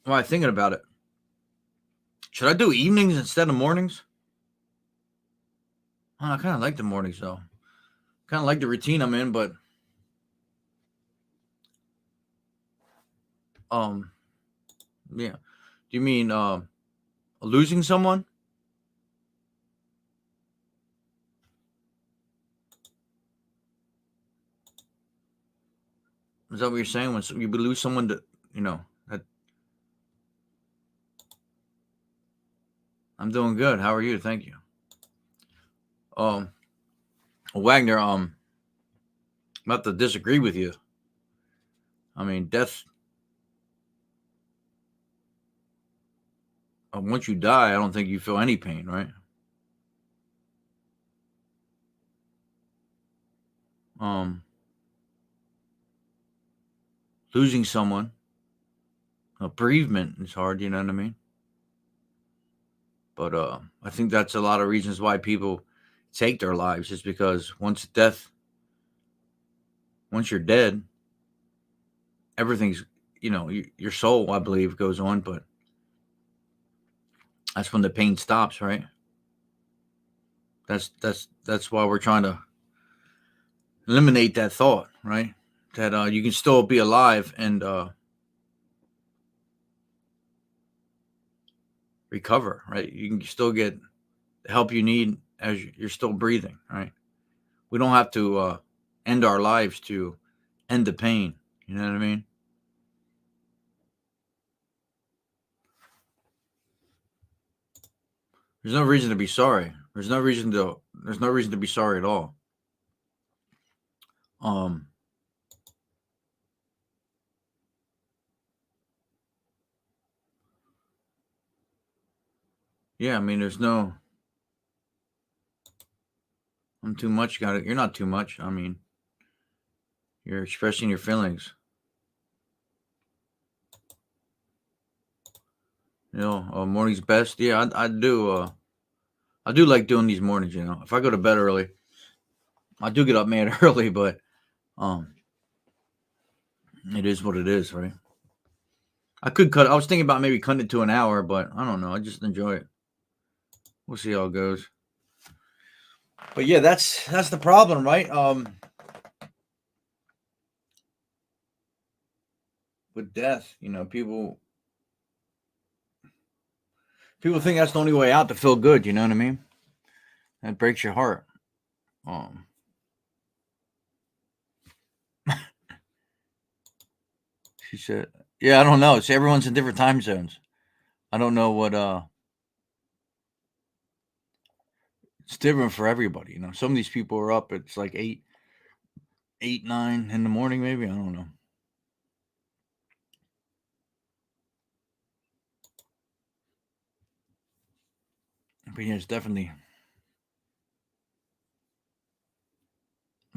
I'm thinking about it, should I do evenings instead of mornings? I kind of like the mornings though. Kind of like the routine I'm in, but um, yeah. Do you mean losing someone? Is that what you're saying? When you lose someone to, that I'm doing good. How are you? Thank you. Um, Wagner, I'm about to disagree with you. I mean, death. Once you die, I don't think you feel any pain, right? Um, Losing someone, bereavement is hard. You know what I mean? But I think that's a lot of reasons why people take their lives is because once you're dead, everything's, your soul, I believe, goes on, but that's when the pain stops, right? That's why we're trying to eliminate that thought, right? That you can still be alive and recover, right? You can still get the help you need as you're still breathing, right? We don't have to end our lives to end the pain. You know what I mean? There's no reason to be sorry. There's no reason to be sorry at all. Um, yeah, I mean, there's no. I'm too much. You're not too much. I mean, you're expressing your feelings. Morning's best. Yeah, I do. I do like doing these mornings. If I go to bed early, I do get up mad early, but um, it is what it is, right? I could cut. I was thinking about maybe cutting it to an hour, but I don't know. I just enjoy it. We'll see how it goes. But yeah, that's the problem, right? With death, people think that's the only way out to feel good. You know what I mean? That breaks your heart. Um, she said, "Yeah, I don't know. It's everyone's in different time zones. I don't know what it's different for everybody. Some of these people are up. It's like 9 in the morning, maybe. I don't know. But yeah, it's definitely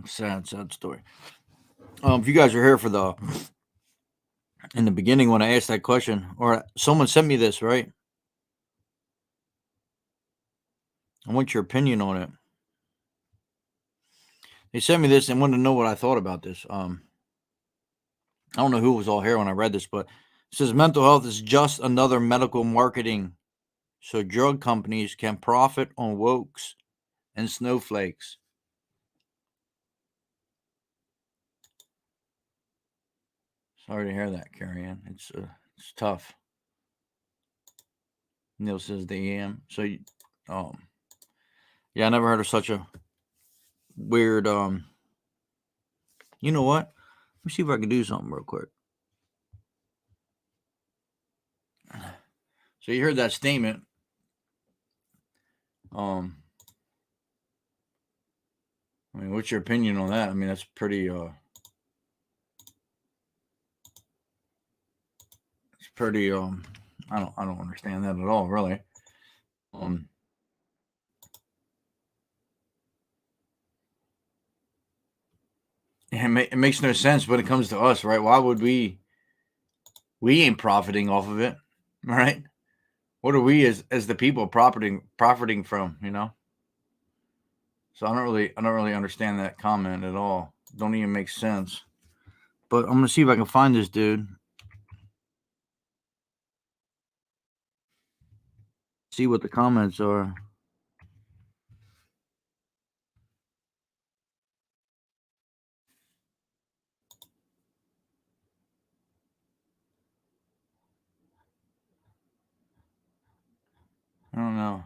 a sad story. If you guys were here for in the beginning when I asked that question, or someone sent me this, right? I want your opinion on it. They sent me this and wanted to know what I thought about this. I don't know who was all here when I read this, but it says mental health is just another medical marketing, so drug companies can profit on wokes and snowflakes. Sorry to hear that, Carrie Ann. It's tough. Neil says the EM. So, yeah, I never heard of such a weird. You know what? Let me see if I can do something real quick. So you heard that statement. I mean, what's your opinion on that? I mean, that's pretty. It's pretty. I don't understand that at all, really. Um, it makes no sense when it comes to us, right? Why would we? We ain't profiting off of it, right? What are we as the people profiting from? So I don't really understand that comment at all. Don't even make sense. But I'm gonna see if I can find this dude. See what the comments are. I don't know.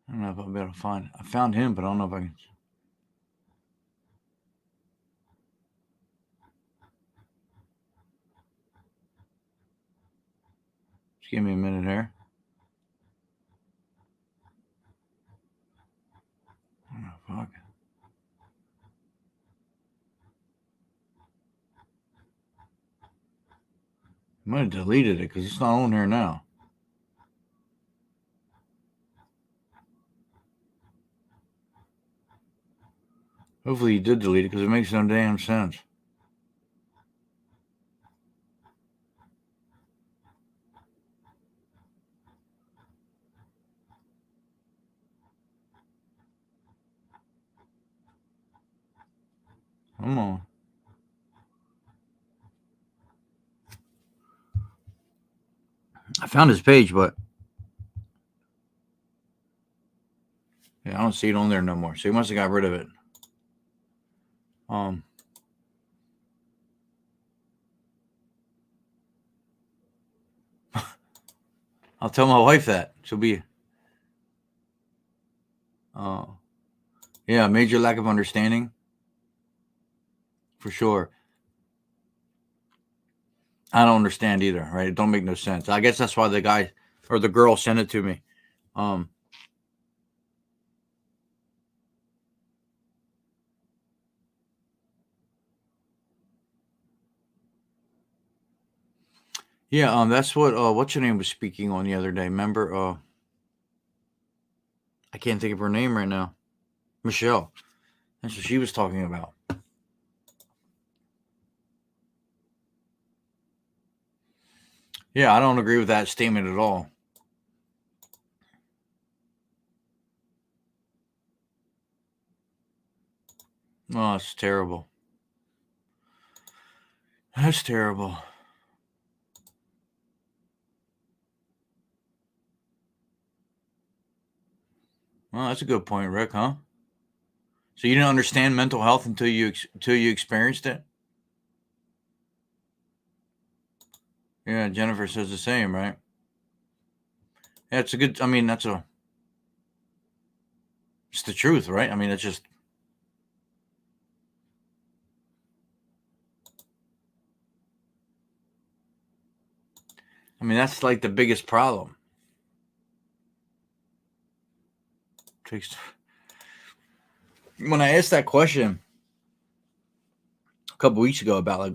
I don't know if I'll be able to find. I found him, but I don't know if I can. Just give me a minute here. Oh, fuck. I might have deleted it because it's not on here now. Hopefully you did delete it because it makes no damn sense. Come on. I found his page, but yeah, I don't see it on there no more. So he must have got rid of it. I'll tell my wife that. She'll be yeah, major lack of understanding. For sure. I don't understand either, right? It don't make no sense. I guess that's why the guy or the girl sent it to me. Yeah, that's what what's her name was speaking on the other day. Remember? I can't think of her name right now. Michelle. That's what she was talking about. Yeah, I don't agree with that statement at all. Oh, it's terrible. That's terrible. Well, that's a good point, Rick. Huh? So you didn't understand mental health until you experienced it. Yeah, Jennifer says the same, right? Yeah, it's a good. I mean, it's the truth, right? I mean, it's just. I mean, that's like the biggest problem. Takes. When I asked that question a couple weeks ago about like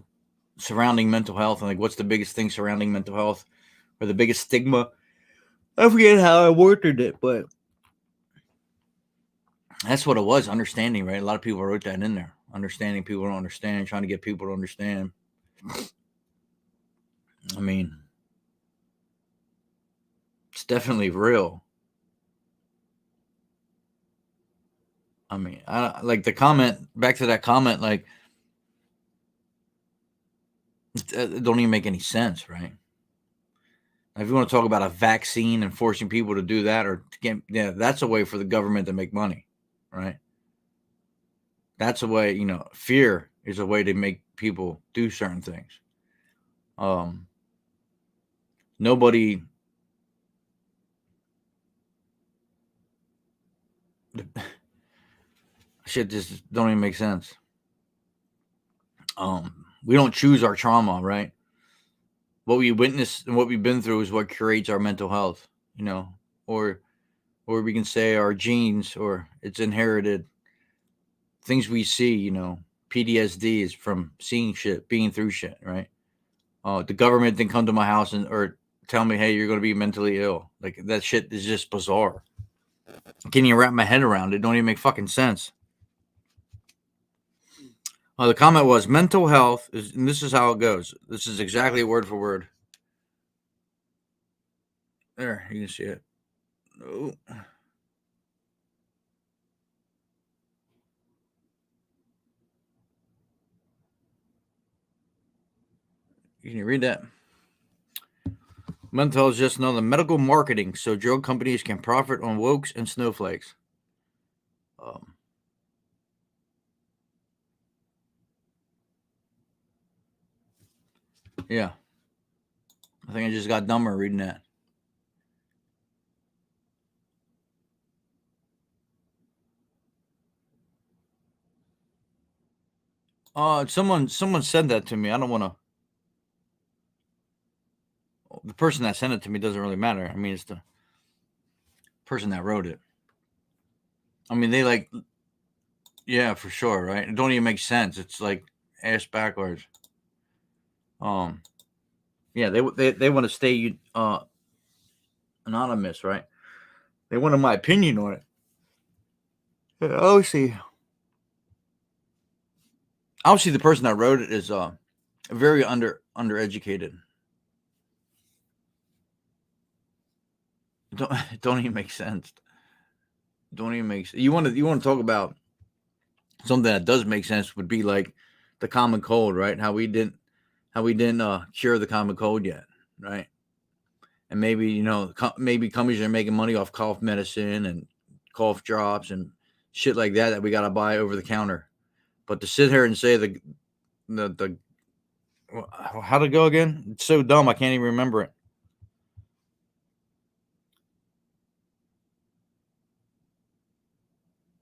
surrounding mental health and like what's the biggest thing surrounding mental health or the biggest stigma, I forget how I worded it, but that's what it was. Understanding, right? A lot of people wrote that in there. Understanding people don't understand, trying to get people to understand. I mean, it's definitely real. I mean, I like the comment back to that comment. Like, it don't even make any sense, right? If you want to talk about a vaccine and forcing people to do that, or to get, yeah, that's a way for the government to make money, right? That's a way. Fear is a way to make people do certain things. Um, Nobody. Shit just don't even make sense. We don't choose our trauma, right? What we witness and what we've been through is what creates our mental health, or we can say our genes or it's inherited things we see, PTSD is from seeing shit, being through shit, right? The government didn't come to my house or tell me, hey, you're going to be mentally ill. Like that shit is just bizarre. Can't even wrap my head around it. Don't even make fucking sense. The comment was mental health is, and this is how it goes. This is exactly word for word. There, you can see it. Oh, can you read that? Mental health is just another medical marketing, so drug companies can profit on wokes and snowflakes. Um, yeah, I think I just got dumber reading that. Someone said that to me. I don't want to. The person that sent it to me doesn't really matter. I mean, it's the person that wrote it. I mean, they like, yeah, for sure, right? It don't even make sense. It's like ass backwards. Um, yeah, they want to stay anonymous, right? They wanted my opinion on it. Yeah, obviously, the person that wrote it is very undereducated. It don't even make sense. Don't even make sense. You want to talk about something that does make sense would be like the common cold, right? How we didn't cure the common cold yet, right? And maybe maybe companies are making money off cough medicine and cough drops and shit like that we gotta buy over the counter. But to sit here and say the how'd it go again? It's so dumb I can't even remember it.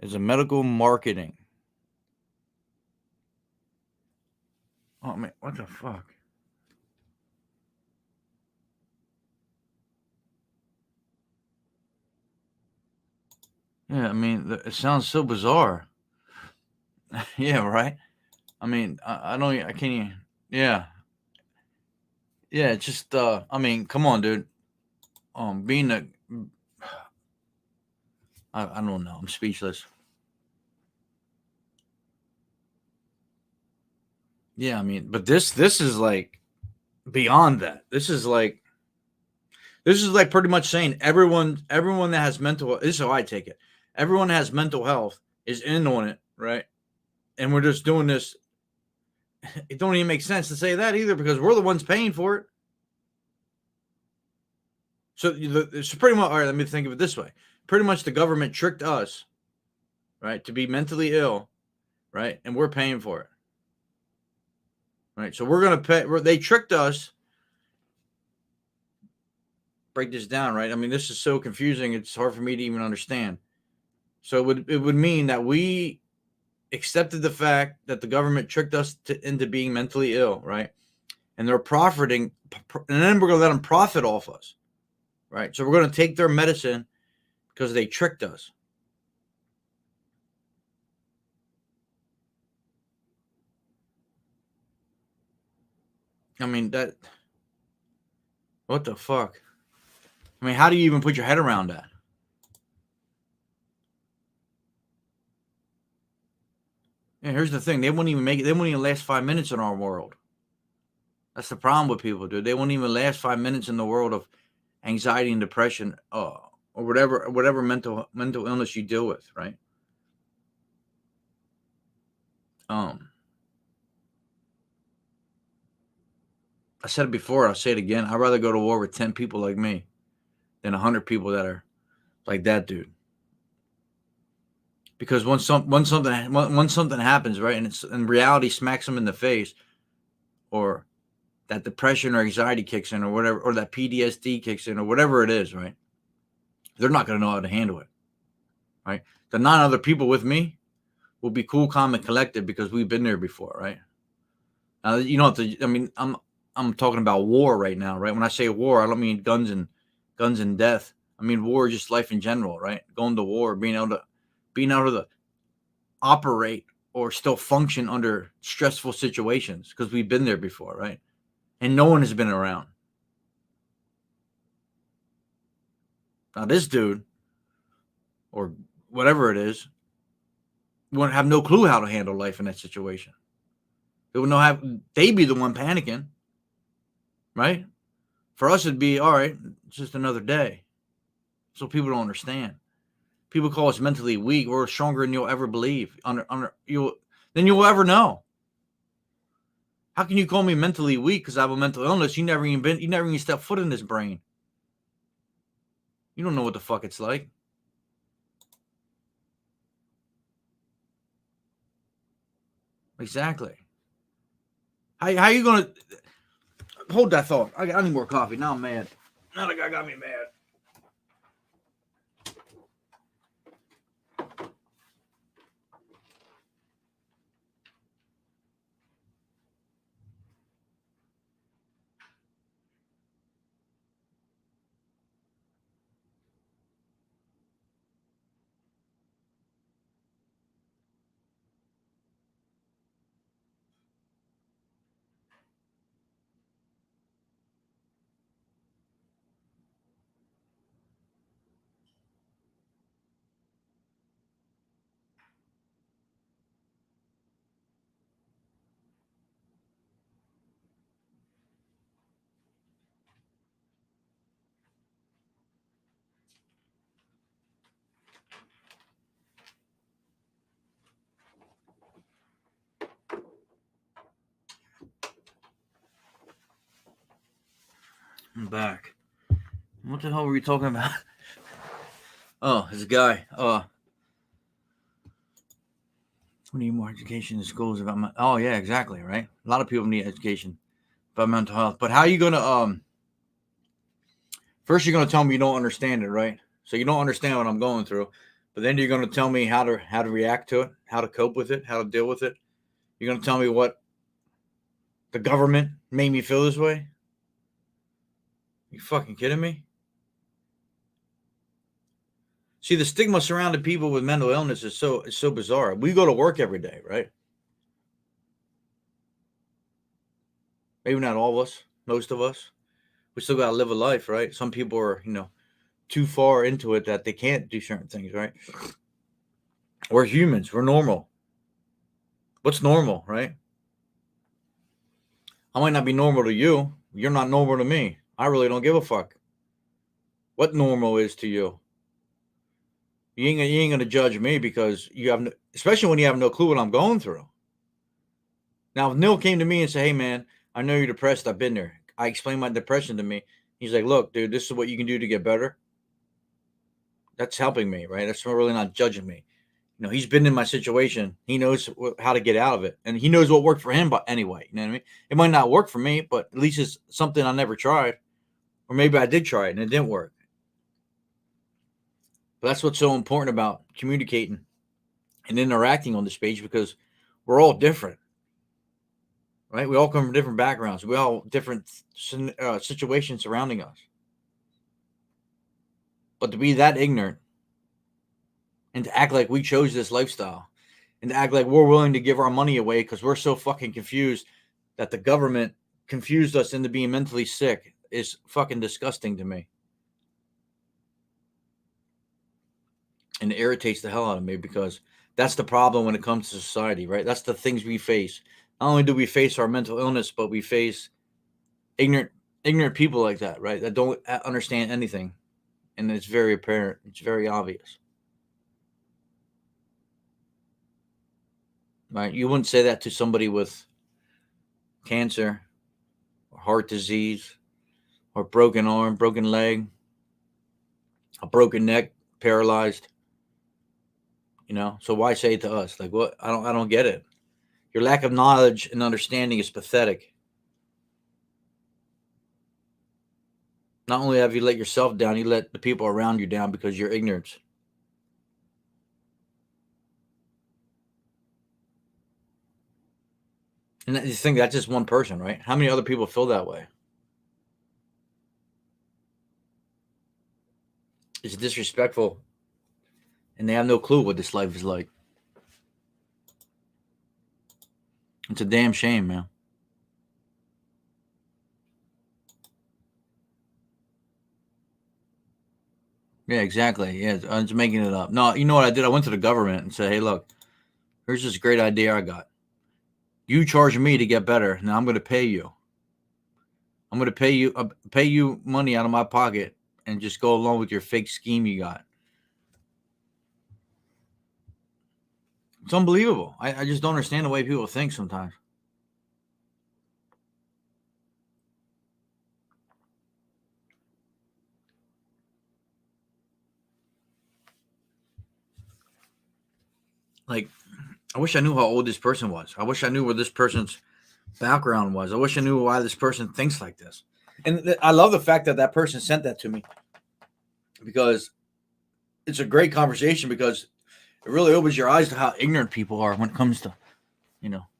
It's a medical marketing. Oh man, what the fuck? Yeah, I mean, it sounds so bizarre. Yeah, right. I mean, I don't, I can't even. Yeah, Yeah, it's just I mean, come on, dude. Being a I don't know. I'm speechless. Yeah, I mean, but this is like beyond that. This is like pretty much saying everyone that has mental, this is how I take it. Everyone that has mental health is in on it, right? And we're just doing this. It don't even make sense to say that either because we're the ones paying for it. So it's pretty much, all right, let me think of it this way. Pretty much the government tricked us, right, to be mentally ill, right? And we're paying for it. Right. So we're going to pay. They tricked us. Break this down, right? I mean, this is so confusing. It's hard for me to even understand. So it would mean that we accepted the fact that the government tricked us into being mentally ill, right? And they're profiting, and then we're going to let them profit off us, right? So we're going to take their medicine because they tricked us. I mean, what the fuck? I mean, how do you even put your head around that? And here's the thing: they won't even make it. They won't even last 5 minutes in our world. That's the problem with people, dude. They won't even last 5 minutes in the world of anxiety and depression, or whatever mental illness you deal with, right? Um, I said it before. I'll say it again. I'd rather go to war with 10 people like me than 100 people that are like that dude. Because once something happens, right, and reality smacks them in the face, or that depression or anxiety kicks in, or whatever, or that PTSD kicks in, or whatever it is, right? They're not going to know how to handle it, right? The 9 other people with me will be cool, calm, and collected because we've been there before, right? You don't have to. I mean, I'm talking about war right now, right? When I say war, I don't mean guns and death. I mean war, just life in general, right? Going to war, being able to operate or still function under stressful situations because we've been there before, right? And no one has been around. Now this dude or whatever it is won't have no clue how to handle life in that situation. They would know how they'd be the one panicking, right? For us, it'd be all right. It's just another day. So people don't understand. People call us mentally weak. We're stronger than you'll ever believe. Than you'll ever know. How can you call me mentally weak because I have a mental illness? You never even stepped foot in this brain. You don't know what the fuck it's like. Exactly. How you gonna hold that thought? I need more coffee. Now I'm mad. Now the guy got me mad. I'm back. What the hell were we talking about? Oh, this guy. We need more education in schools about oh yeah, exactly, right? A lot of people need education about mental health. But how are you gonna first you're gonna tell me you don't understand it, right? So you don't understand what I'm going through, but then you're gonna tell me how to react to it, how to cope with it, how to deal with it. You're gonna tell me what the government made me feel this way? You fucking kidding me? See, the stigma surrounding people with mental illness is so bizarre. We go to work every day, right? Maybe not all of us. most of us. We still got to live a life, right? Some people are, too far into it that they can't do certain things, right? We're humans. We're normal. What's normal, right? I might not be normal to you. You're not normal to me. I really don't give a fuck what normal is to you. You ain't gonna judge me because you have, especially when you have no clue what I'm going through. Now, if Neil came to me and said, "Hey, man, I know you're depressed. I've been there." I explained my depression to me. He's like, "Look, dude, this is what you can do to get better." That's helping me, right? That's really not judging me. He's been in my situation. He knows how to get out of it, and he knows what worked for him. But anyway, you know what I mean? It might not work for me, but at least it's something I never tried, or maybe I did try it and it didn't work. But that's what's so important about communicating and interacting on this page, because we're all different, right? We all come from different backgrounds. We all different situations surrounding us. But to be that ignorant and to act like we chose this lifestyle and to act like we're willing to give our money away because we're so fucking confused that the government confused us into being mentally sick is fucking disgusting to me. And it irritates the hell out of me, because that's the problem when it comes to society, right? That's the things we face. Not only do we face our mental illness, but we face ignorant people like that, right? That don't understand anything. And it's very apparent. It's very obvious. Right? You wouldn't say that to somebody with cancer or heart disease or broken arm, broken leg, a broken neck, paralyzed. So why say it to us? Like, what? I don't get it. Your lack of knowledge and understanding is pathetic. Not only have you let yourself down, you let the people around you down because of your ignorance. And you think that's just one person, right? How many other people feel that way? It's disrespectful, and they have no clue what this life is like. It's a damn shame, man. Yeah, exactly. Yeah, I'm just making it up. No, you know what I did? I went to the government and said, "Hey, look, here's this great idea I got. You charge me to get better. Now I'm going to pay you. I'm going to pay you money out of my pocket, and just go along with your fake scheme you got." It's unbelievable. I just don't understand the way people think sometimes. Like, I wish I knew how old this person was. I wish I knew what this person's background was. I wish I knew why this person thinks like this. And I love the fact that that person sent that to me, because it's a great conversation, because it really opens your eyes to how ignorant people are when it comes to,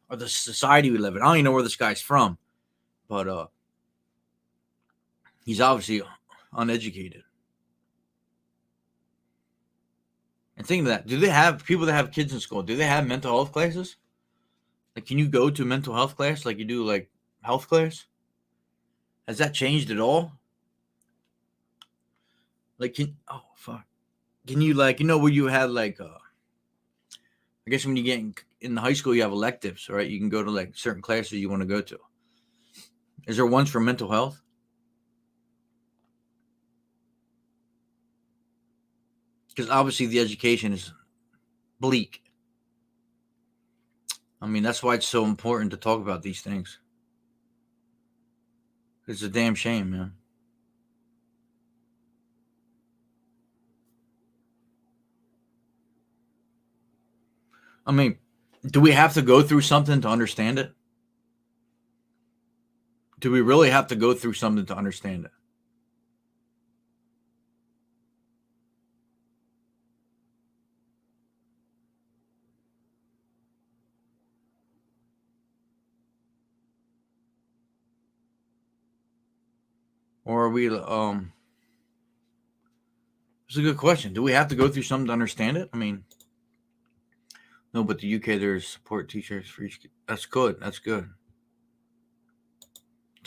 or the society we live in. I don't even know where this guy's from, but he's obviously uneducated. And think of that. Do they have people that have kids in school? Do they have mental health classes? Like, can you go to mental health class like you do like health class? Has that changed at all? Like, can you, like, where you had like I guess when you get in the high school you have electives, right? You can go to like certain classes you want to go to. Is there ones for mental health? Because obviously the education is bleak. I mean, that's why it's so important to talk about these things. It's a damn shame, man. I mean, do we have to go through something to understand it? Do we really have to go through something to understand it? Or are we it's a good question. Do we have to go through something to understand it? I mean, no, but the UK, there's support teachers for each kid. That's good. That's good.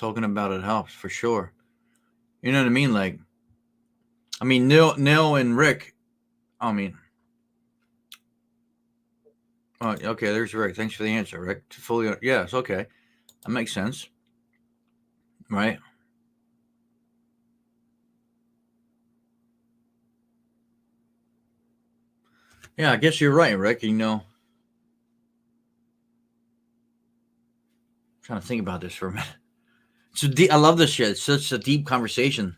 talking about it helps for sure. You know what I mean? Like, I mean, Neil and Rick. I mean, oh, okay. There's Rick. Thanks for the answer, Rick. Fully, yes. Okay, that makes sense, right? Yeah, I guess you're right, Rick. You know, I'm trying to think about this for a minute. So I love this shit. It's such a deep conversation,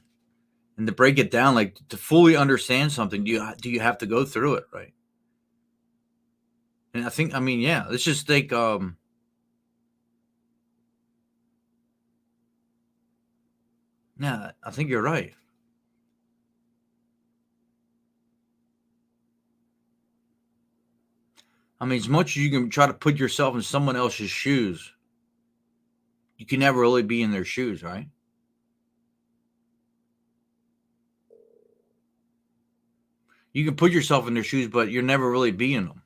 and to break it down, like to fully understand something, do you have to go through it, right? And I think, I mean, yeah. Let's just think. Yeah, I think you're right. I mean, as much as you can try to put yourself in someone else's shoes, you can never really be in their shoes, right? You can put yourself in their shoes, but you're never really be in them.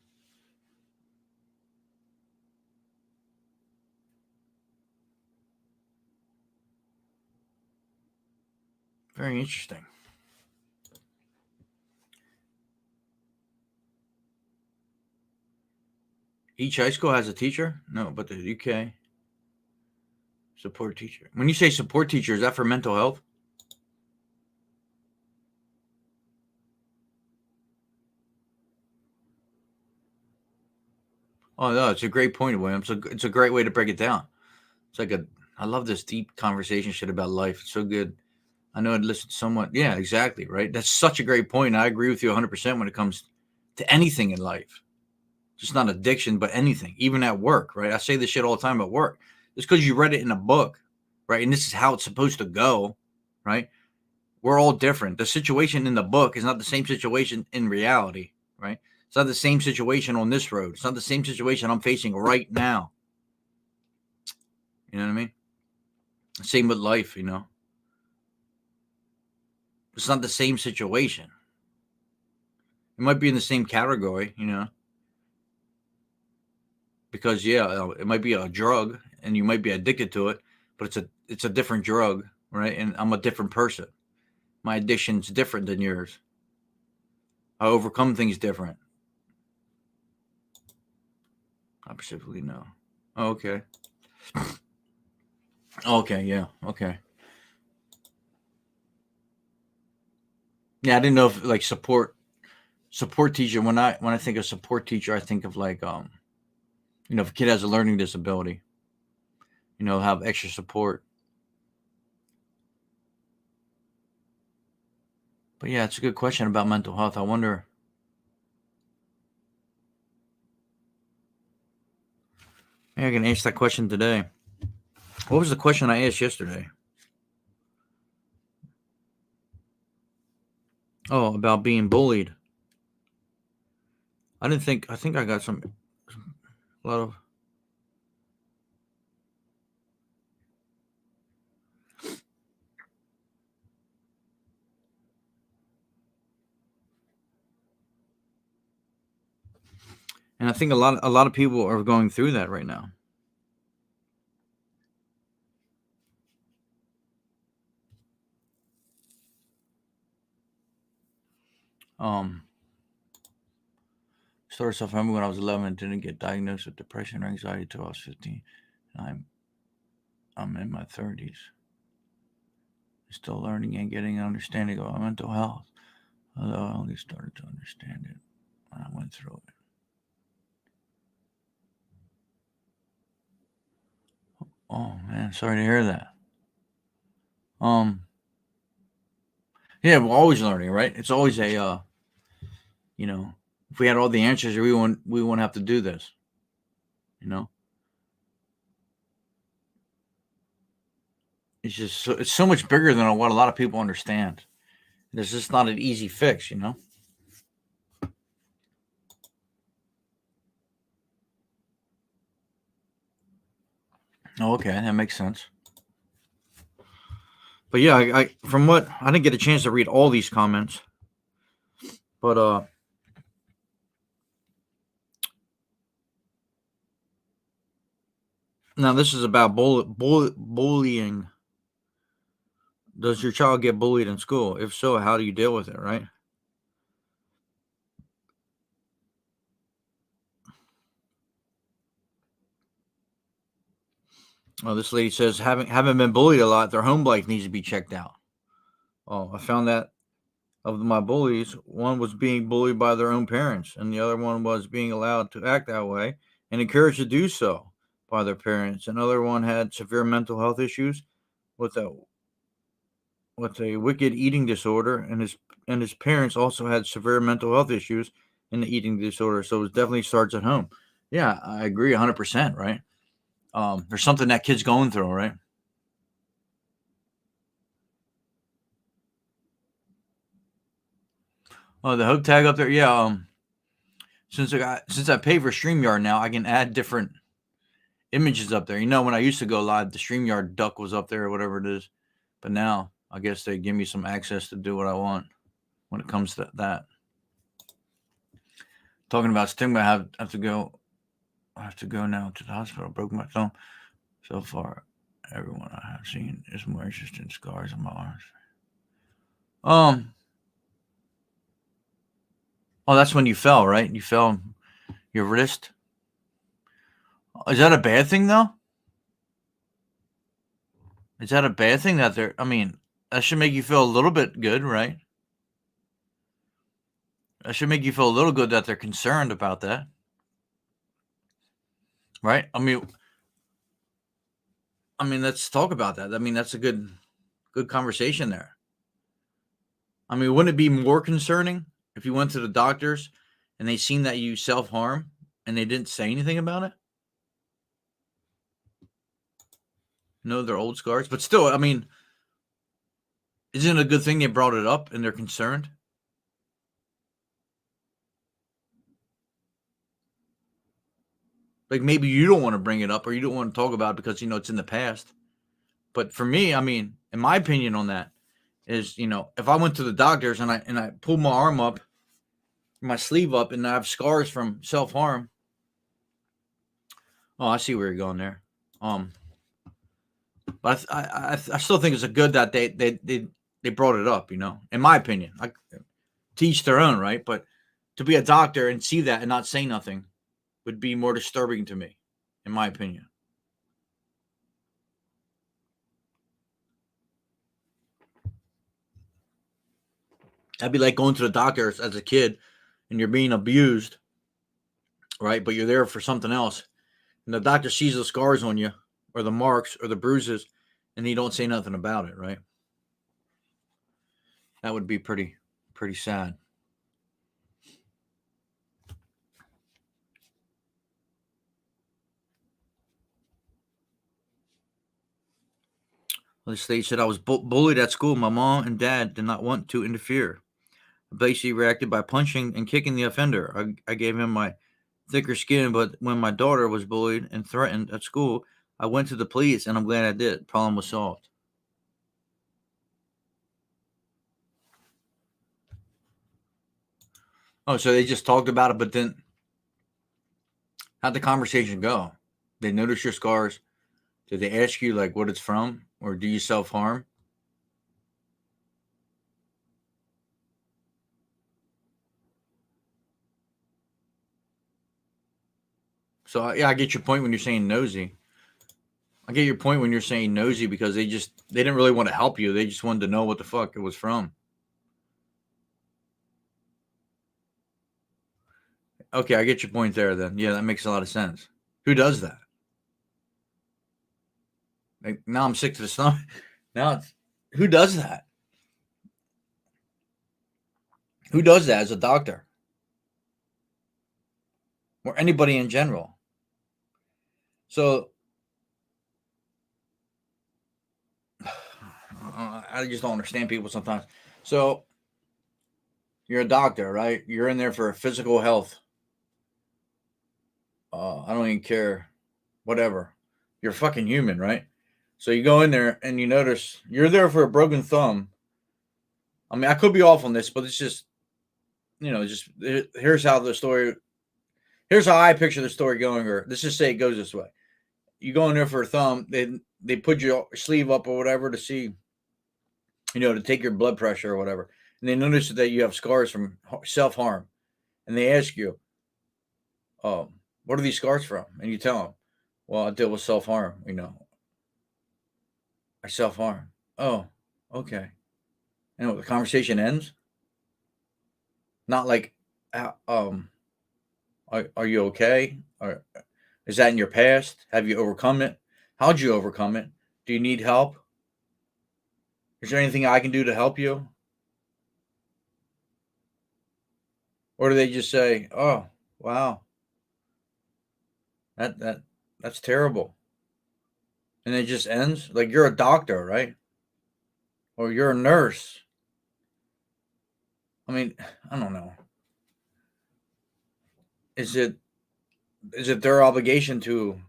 Very interesting. Each high school has a teacher? No, but the UK support teacher. When you say support teacher, is that for mental health? Oh no, it's a great point, William. It's a great way to break it down. It's like a I love this deep conversation shit about life. It's so good. I know it listens somewhat. Yeah, exactly. Right. That's such a great point. I agree with you 100% when it comes to anything in life. Just not addiction, but anything, even at work. Right. I say this shit all the time at work. Just because you read it in a book, right, and this is how it's supposed to go, right? We're all different. The situation in the book is not the same situation in reality, right? It's not the same situation on this road. It's not the same situation I'm facing right now. You know what I mean? Same with life, you know. It's not the same situation. It might be in the same category, you know, because yeah, it might be a drug and you might be addicted to it, but it's a different drug, right? And I'm a different person. My addiction's different than yours. I overcome things different. I specifically know. Oh, okay. Okay, yeah. Okay. Yeah, I didn't know if like support teacher. When I think of support teacher, I think of like if a kid has a learning disability, have extra support. But yeah, it's a good question about mental health. I wonder. Maybe I can answer that question today. What was the question I asked yesterday? Oh, about being bullied. I didn't think. I think I got a lot of. And I think a lot of people are going through that right now. Um, Started suffering when I was 11 and didn't get diagnosed with depression or anxiety until I was 15. And I'm in my 30s, still learning and getting an understanding of mental health. Although I only started to understand it when I went through it. Oh man, sorry to hear that. Um, yeah, we're always learning, right? It's always you know, if we had all the answers, we wouldn't have to do this. You know, it's so much bigger than what a lot of people understand. It's just not an easy fix, you know. Oh, okay, that makes sense. But yeah, I from what I didn't get a chance to read all these comments, but Now, this is about bullying. Does your child get bullied in school? If so, how do you deal with it, right? Well, this lady says, having been bullied a lot, their home life needs to be checked out. Oh, I found that of my bullies, one was being bullied by their own parents, and the other one was being allowed to act that way and encouraged to do so by their parents. Another one had severe mental health issues with a wicked eating disorder, and his parents also had severe mental health issues and the eating disorder. So it definitely starts at home. Yeah, I agree 100%. Right? There's something that kid's going through, right? Oh, the hope tag up there. Yeah. Since I pay for StreamYard now, I can add different images up there. You know, when I used to go live, the StreamYard duck was up there or whatever it is. But now I guess they give me some access to do what I want when it comes to that. Talking about stigma, I have to go. I have to go now to the hospital. Broke my thumb. So far, everyone I have seen is more interested in scars on my arms. Oh, that's when you fell, right? You fell your wrist. Is that a bad thing though? Is that a bad thing that they're? I mean, that should make you feel a little bit good, right? That should make you feel a little good that they're concerned about that, right? I mean, let's talk about that. I mean, that's a good conversation there. I mean, wouldn't it be more concerning if you went to the doctors and they seen that you self harm and they didn't say anything about it? No, they're old scars, but still, I mean, isn't it a good thing they brought it up and they're concerned? Like maybe you don't want to bring it up or you don't want to talk about it because it's in the past. But for me, I mean, in my opinion on that is, if I went to the doctors and I pulled my arm up, my sleeve up, and I have scars from self harm. Oh, I see where you're going there. But I still think it's a good that they brought it up. In my opinion, I teach their own, right? But to be a doctor and see that and not say nothing would be more disturbing to me, in my opinion. That'd be like going to the doctor as a kid and you're being abused, right? But you're there for something else. And the doctor sees the scars on you or the marks or the bruises and he don't say nothing about it, right? That would be pretty sad. The state said I was bullied at school. My mom and dad did not want to interfere. I basically reacted by punching and kicking the offender. I gave him my thicker skin, but when my daughter was bullied and threatened at school, I went to the police, and I'm glad I did. Problem was solved. Oh, so they just talked about it, but then how'd the conversation go? They notice your scars. Did they ask you like what it's from, or do you self harm? So yeah, I get your point when you're saying nosy. I get your point when you're saying nosy because they didn't really want to help you. They just wanted to know what the fuck it was from. Okay, I get your point there then. Yeah, that makes a lot of sense. Who does that? Like, now I'm sick to the stomach. Now who does that? Who does that as a doctor? Or anybody in general? So I just don't understand people sometimes. So you're a doctor, right? You're in there for physical health. I don't even care. Whatever. You're fucking human, right? So you go in there and you notice you're there for a broken thumb. I mean, I could be off on this, but it's just, here's how the story, here's how I picture the story going, or let's just say it goes this way. you go in there for a thumb. They put your sleeve up or whatever to see, to take your blood pressure or whatever, and they notice that you have scars from self harm, and they ask you, what are these scars from? And you tell them, well, I deal with self harm. I self harm. Oh, okay. And the conversation ends. Not like, um, are you okay? Or is that in your past? Have you overcome it? How'd you overcome it? Do you need help? Is there anything I can do to help you? Or do they just say, "Oh, wow, that's terrible," and it just ends? Like you're a doctor, right? Or you're a nurse. I mean, I don't know. Is it their obligation to?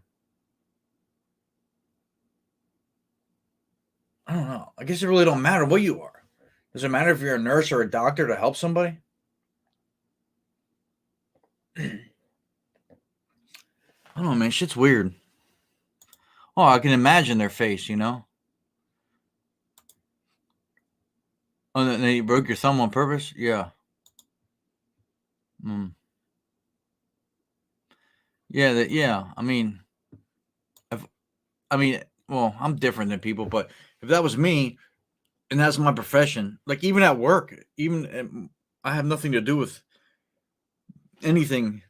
I don't know. I guess it really don't matter what you are. Does it matter if you're a nurse or a doctor to help somebody? I don't know, man. Shit's weird. Oh, I can imagine their face. Oh, then you broke your thumb on purpose? Yeah. Mm. Yeah, yeah. If, I mean, well, I'm different than people, but if that was me and that's my profession, like even at work, I have nothing to do with anything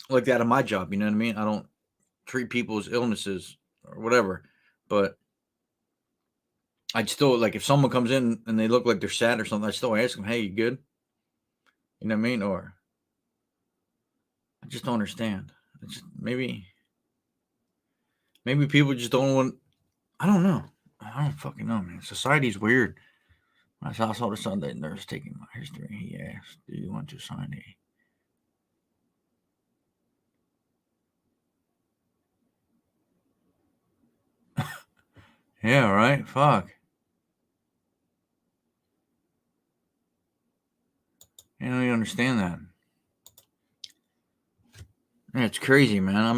like that in my job. You know what I mean? I don't treat people's illnesses or whatever, but I'd still like if someone comes in and they look like they're sad or something, I still ask them, "Hey, you good?" You know what I mean? Or I just don't understand. Maybe people just don't want. I don't know. I don't fucking know, man. Society's weird. I saw the Sunday nurse taking my history. He asked, "Do you want to sign a?" Yeah, right. Fuck. You don't even understand that. Yeah, it's crazy, man. I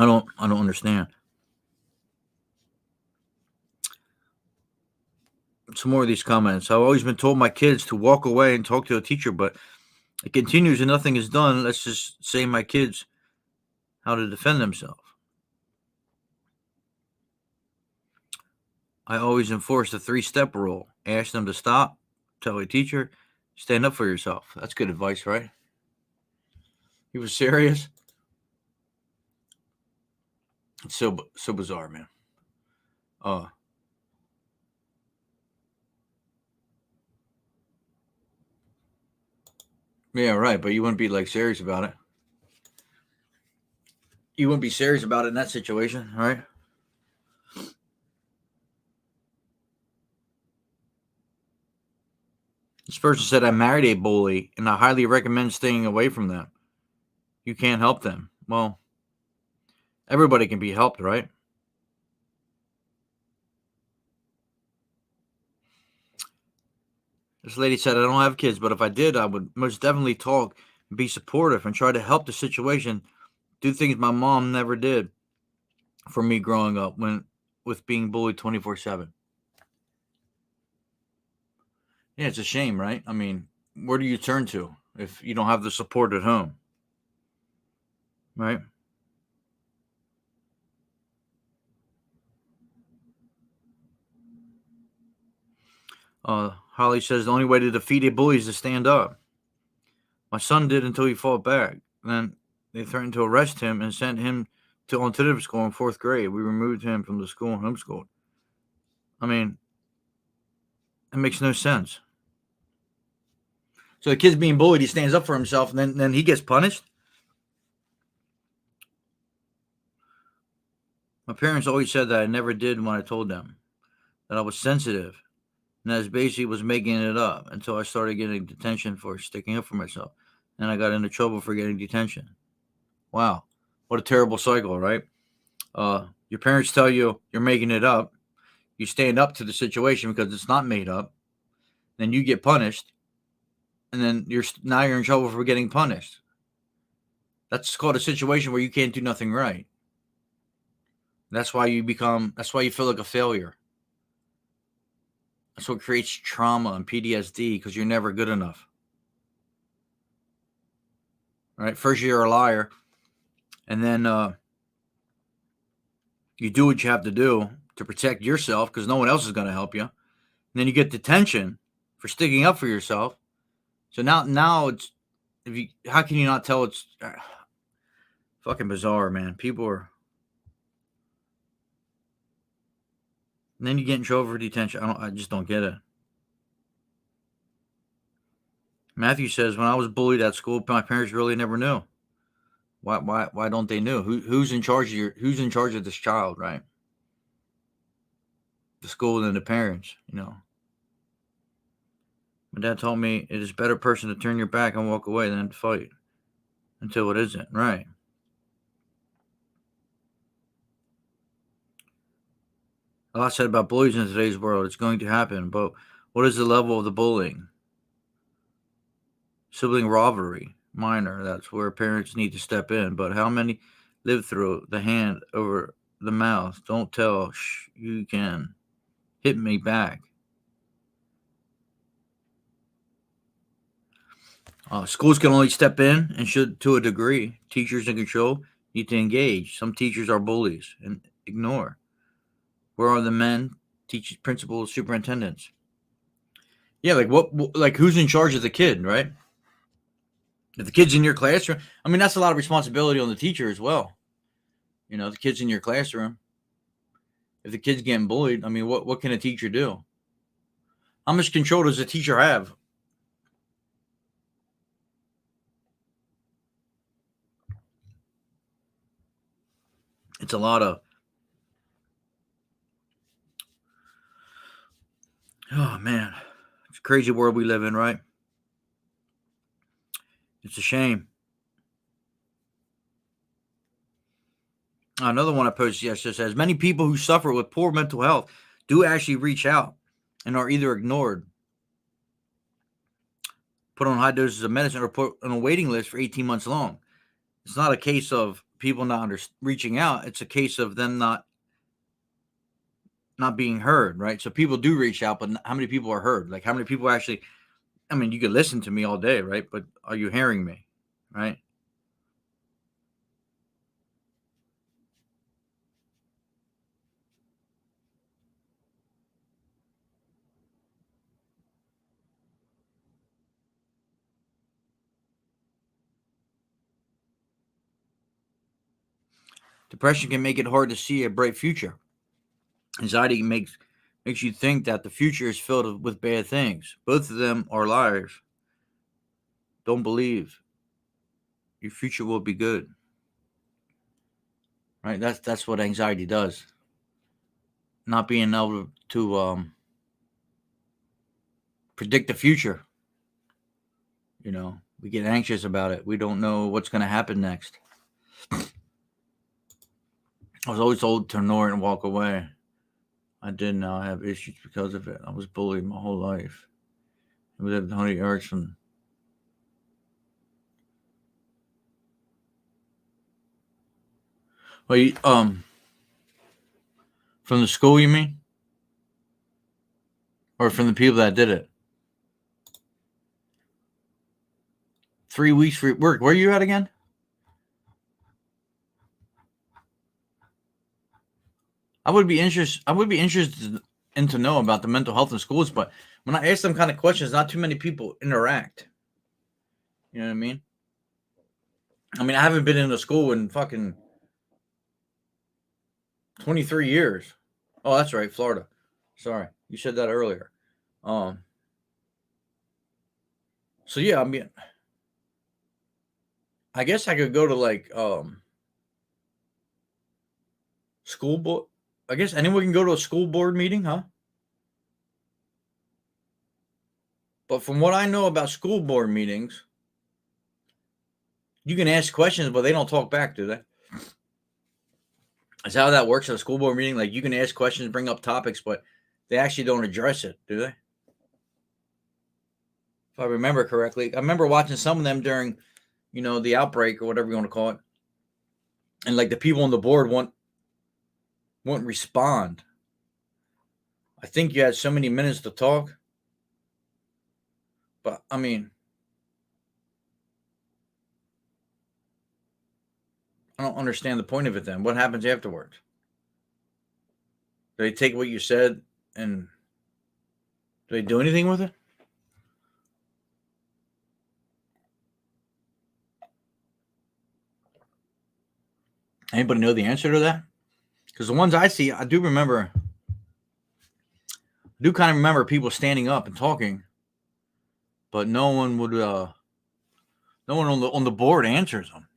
don't understand. Some more of these comments. I've always been told my kids to walk away and talk to a teacher, but it continues and nothing is done. Let's just say my kids how to defend themselves. I always enforce the 3-step rule. Ask them to stop, tell a teacher, stand up for yourself. That's good advice, right? He was serious. It's so bizarre, man. Uh yeah, right. But you wouldn't be like serious about it. You wouldn't be serious about it in that situation, right? This person said, I married a bully and I highly recommend staying away from them. You can't help them. Well, everybody can be helped, right? This lady said, I don't have kids, but if I did, I would most definitely talk, be supportive, and try to help the situation, do things my mom never did for me growing up when with being bullied 24/7. Yeah, it's a shame, right? Where do you turn to if you don't have the support at home, right? Holly says the only way to defeat a bully is to stand up. My son did until he fought back. Then they threatened to arrest him and sent him to alternative school in 4th grade. We removed him from the school and homeschooled. I mean, it makes no sense. So the kid's being bullied, he stands up for himself, and then he gets punished. My parents always said that I never did when I told them that I was sensitive, and that basically was making it up until I started getting detention for sticking up for myself, and I got into trouble for getting detention. Wow, what a terrible cycle, right? Your parents tell you you're making it up. You stand up to the situation because it's not made up. Then you get punished. and then now you're in trouble for getting punished. That's called a situation where you can't do nothing right. That's why you feel like a failure. That's what creates trauma and PTSD, because you're never good enough. Right? First you're a liar, and then you do what you have to do to protect yourself because no one else is going to help you. And then you get detention for sticking up for yourself. So now it's, how can you not tell it's fucking bizarre, man? People are. And then you get in trouble for detention. I just don't get it. Matthew says, when I was bullied at school, my parents really never knew. Why don't they know? Who's in charge of this child, right? The school and the parents, My dad told me it is a better person to turn your back and walk away than to fight until it isn't, right? A lot said about bullies in today's world. It's going to happen, but what is the level of the bullying? Sibling rivalry, minor. That's where parents need to step in. But how many live through the hand over the mouth? Don't tell. Shh, you can hit me back. Schools can only step in and should to a degree. Teachers in control need to engage. Some teachers are bullies and ignore. Where are the men, teachers, principals, superintendents? Yeah, like who's in charge of the kid, right? If the kid's in your classroom, I mean, that's a lot of responsibility on the teacher as well. The kid's in your classroom. If the kid's getting bullied, I mean, what can a teacher do? How much control does a teacher have? It's a lot of, oh man, it's a crazy world we live in, right? It's a shame. Another one I posted yesterday says many people who suffer with poor mental health do actually reach out and are either ignored, put on high doses of medicine, or put on a waiting list for 18 months long. It's not a case of people not reaching out. It's a case of them not being heard, right? So people do reach out, but how many people are heard? Like how many people actually, I mean, you could listen to me all day, right? But are you hearing me, right? Depression can make it hard to see a bright future. Anxiety makes you think that the future is filled with bad things. Both of them are liars. Don't believe your future will be good. Right? That's what anxiety does. Not being able to predict the future. We get anxious about it. We don't know what's going to happen next. I was always told to ignore it and walk away. I did now have issues because of it. I was bullied my whole life. We lived 100 yards from. Well, from the school, you mean, or from the people that did it? 3 weeks for work. Where are you at again? I would be interested in to know about the mental health in schools, but when I ask them kind of questions, not too many people interact. You know what I mean? I mean, I haven't been in a school in fucking 23 years. Oh, that's right, Florida. Sorry, you said that earlier. So yeah, I mean, I guess I could go to like school board. I guess anyone can go to a school board meeting, huh? But from what I know about school board meetings, you can ask questions, but they don't talk back, do they? Is that how that works at a school board meeting? Like you can ask questions, bring up topics, but they actually don't address it, do they? if I remember correctly. I remember watching some of them during, the outbreak or whatever you want to call it, and like the people on the board won't respond. I think you had so many minutes to talk, but I mean, I don't understand the point of it. Then what happens afterwards? Do they take what you said and do they do anything with it? Anybody know the answer to that? Because the ones I see, I do kind of remember people standing up and talking, but no one on the board answers them.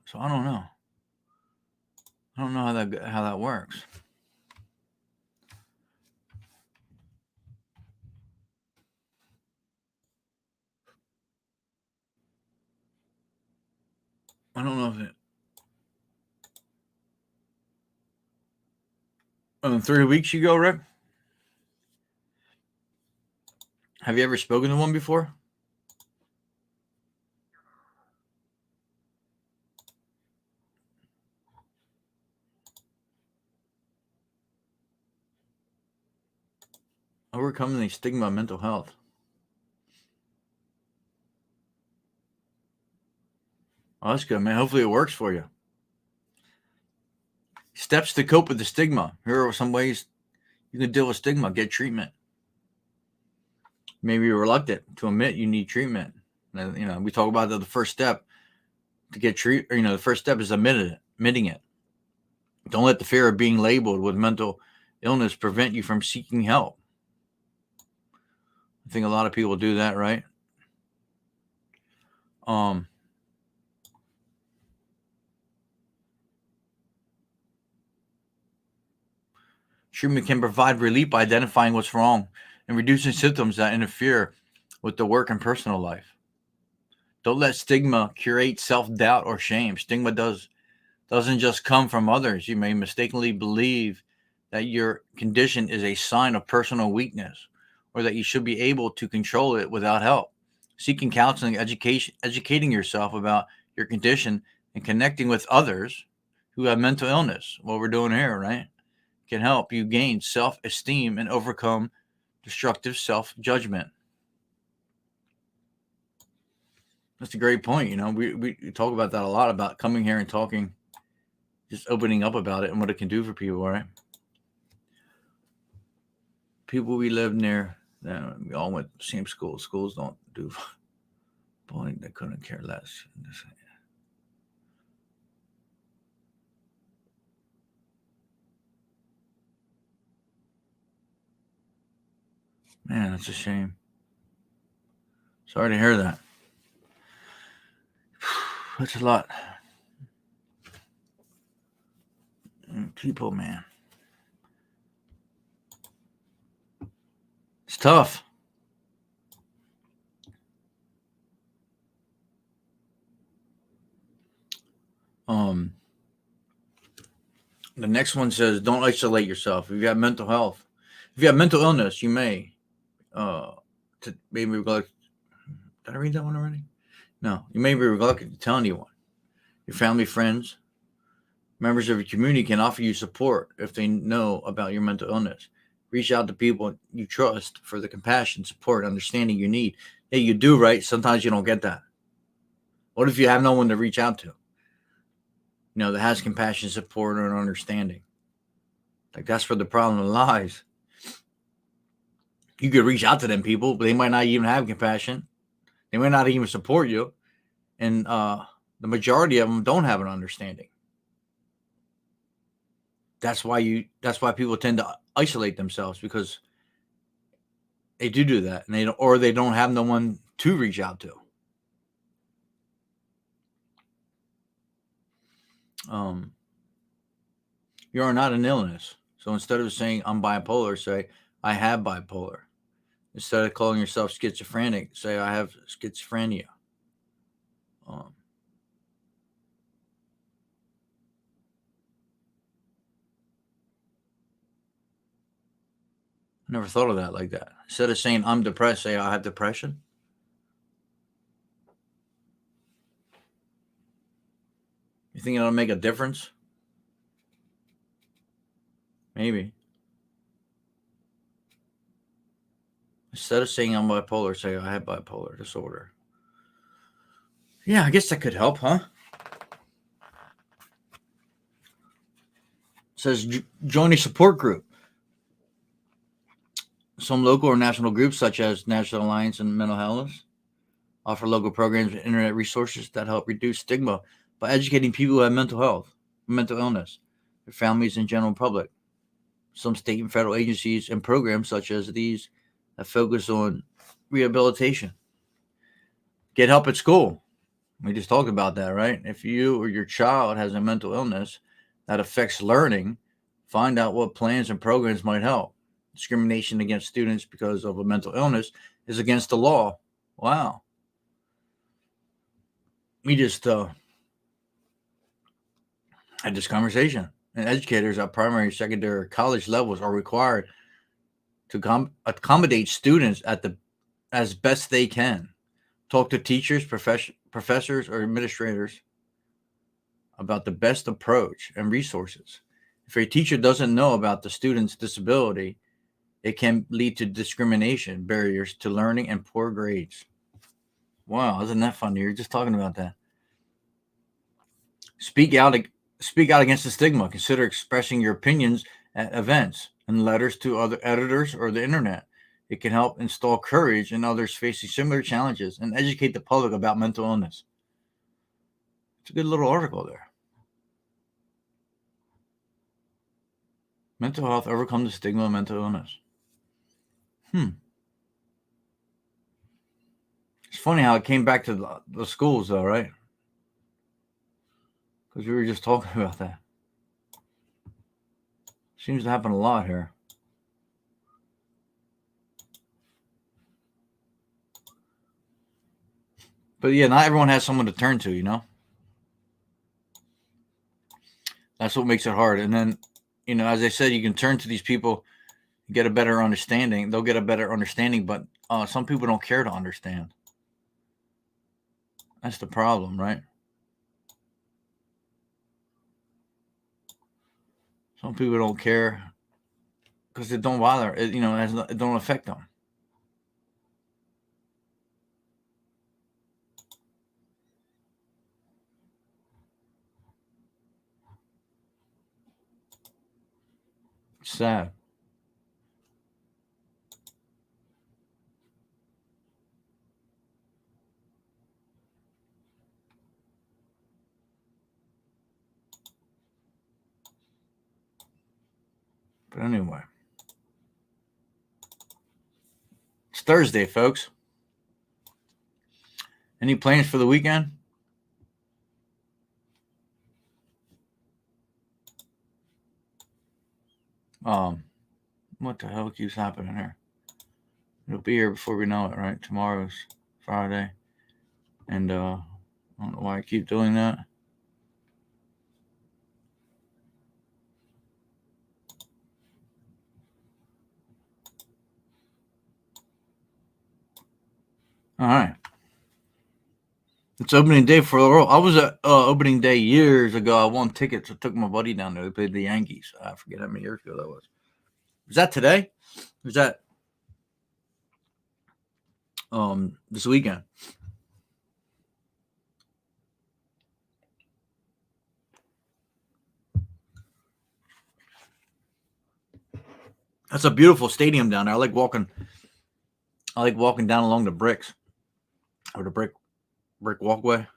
So I don't know. I don't know how that works. I don't know if it. 3 weeks you go, Rick? Have you ever spoken to one before? Overcoming the stigma of mental health. Oh, that's good, man. Hopefully it works for you. Steps to cope with the stigma. Here are some ways you can deal with stigma. Get treatment. Maybe you're reluctant to admit you need treatment. We talk about the first step to get treatment. The first step is admitting it. Don't let the fear of being labeled with mental illness prevent you from seeking help. I think a lot of people do that, right? Treatment can provide relief by identifying what's wrong and reducing symptoms that interfere with the work and personal life. Don't let stigma curate self-doubt or shame. Stigma doesn't just come from others. You may mistakenly believe that your condition is a sign of personal weakness or that you should be able to control it without help. Seeking counseling, educating yourself about your condition, and connecting with others who have mental illness, what we're doing here, right, can help you gain self-esteem and overcome destructive self-judgment. That's a great point. We talk about that a lot, about coming here and talking, just opening up about it and what it can do for people, right? People we live near, we all went to the same school. Schools don't do bullying. They couldn't care less. Man, that's a shame. Sorry to hear that. That's a lot. People, man. It's tough. The next one says, don't isolate yourself. If you have mental health, if you have mental illness, you may maybe reluctant. Did I read that one already? No, you may be reluctant to tell anyone. Your family, friends, members of your community can offer you support if they know about your mental illness. Reach out to people you trust for the compassion, support, understanding you need. Yeah, you do, right? Sometimes you don't get that. What if you have no one to reach out to? That has compassion, support, or understanding. Like, that's where the problem lies. You could reach out to them people, but they might not even have compassion. They might not even support you. And the majority of them don't have an understanding. That's why people tend to isolate themselves, because they do that, and they don't have no one to reach out to. You are not an illness. So instead of saying I'm bipolar, say I have bipolar. Instead of calling yourself schizophrenic, say I have schizophrenia. Never thought of that like that. Instead of saying I'm depressed, say I have depression. You think it'll make a difference? Maybe. Instead of saying I'm bipolar, say I have bipolar disorder. Yeah, I guess that could help, huh? It says join a support group. Some local or national groups, such as National Alliance on Mental Health, offer local programs and internet resources that help reduce stigma by educating people who have mental illness, their families, and general public. Some state and federal agencies and programs such as these that focus on rehabilitation. Get help at school. We just talked about that, right? If you or your child has a mental illness that affects learning, find out what plans and programs might help. Discrimination against students because of a mental illness is against the law. Wow. We just had this conversation. And educators at primary, secondary, college levels are required to accommodate students as best they can. Talk to teachers, professors, or administrators about the best approach and resources. If a teacher doesn't know about the student's disability, it can lead to discrimination, barriers to learning, and poor grades. Wow, isn't that funny? You're just talking about that. Speak out against the stigma. Consider expressing your opinions at events and letters to other editors or the internet. It can help install courage in others facing similar challenges and educate the public about mental illness. It's a good little article there. Mental health overcome the stigma of mental illness. It's funny how it came back to the schools, though, right? Because we were just talking about that. Seems to happen a lot here. But yeah, not everyone has someone to turn to, you know? That's what makes it hard. And then, as I said, you can turn to these people, get a better understanding. They'll get a better understanding, but some people don't care to understand. That's the problem, right? Some people don't care because it don't bother. It don't affect them. It's sad. But anyway, it's Thursday, folks. Any plans for the weekend? What the hell keeps happening here? It'll be here before we know it, right? Tomorrow's Friday. And I don't know why I keep doing that. All right. It's opening day for the world. I was at opening day years ago. I won tickets. I took my buddy down there. They played the Yankees. I forget how many years ago that was. Was that today? Was that this weekend? That's a beautiful stadium down there. I like walking down along the bricks or the brick walkway.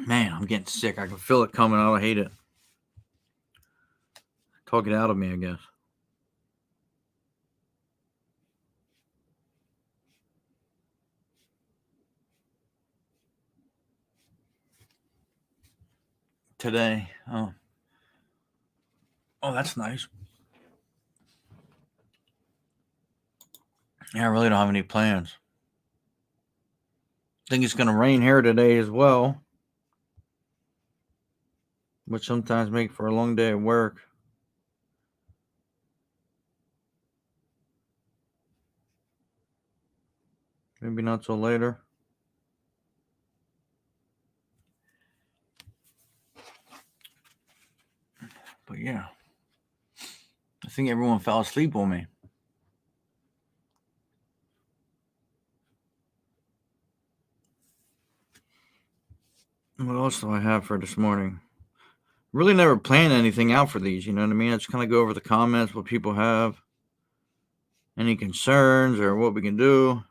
Man, I'm getting sick. I can feel it coming. I hate it. Talk it out of me, I guess. Today. Oh, that's nice. Yeah, I really don't have any plans. I think it's going to rain here today as well, which sometimes make for a long day at work. Maybe not till later. But yeah, I think everyone fell asleep on me. What else do I have for this morning? Really never plan anything out for these, you know what I mean? I just kind of go over the comments, what people have, any concerns, or what we can do.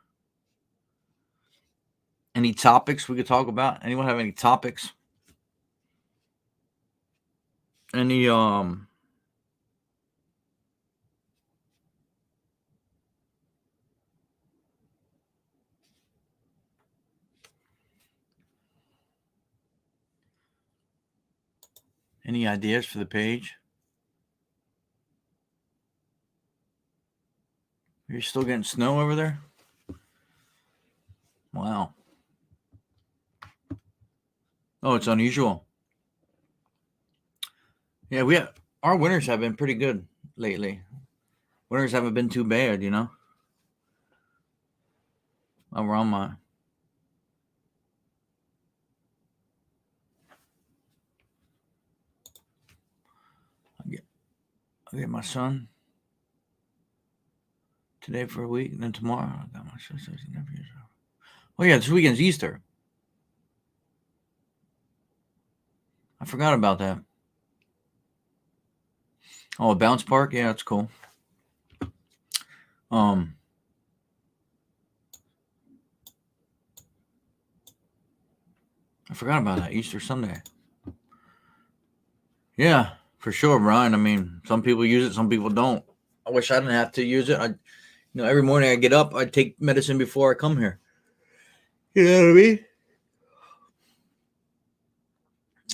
Any topics we could talk about? Anyone have any topics? Any any ideas for the page? Are you still getting snow over there? Wow. Oh, it's unusual. Yeah, our winters have been pretty good lately. Winters haven't been too bad, you know. Around my I get my son today for a week, and then tomorrow I got my sisters and nephews. Oh yeah, this weekend's Easter. I forgot about that. Oh, a bounce park? Yeah, that's cool. I forgot about that. Easter Sunday. Yeah, for sure, Brian. I mean, some people use it, some people don't. I wish I didn't have to use it. Every morning I get up, I take medicine before I come here. You know what I mean?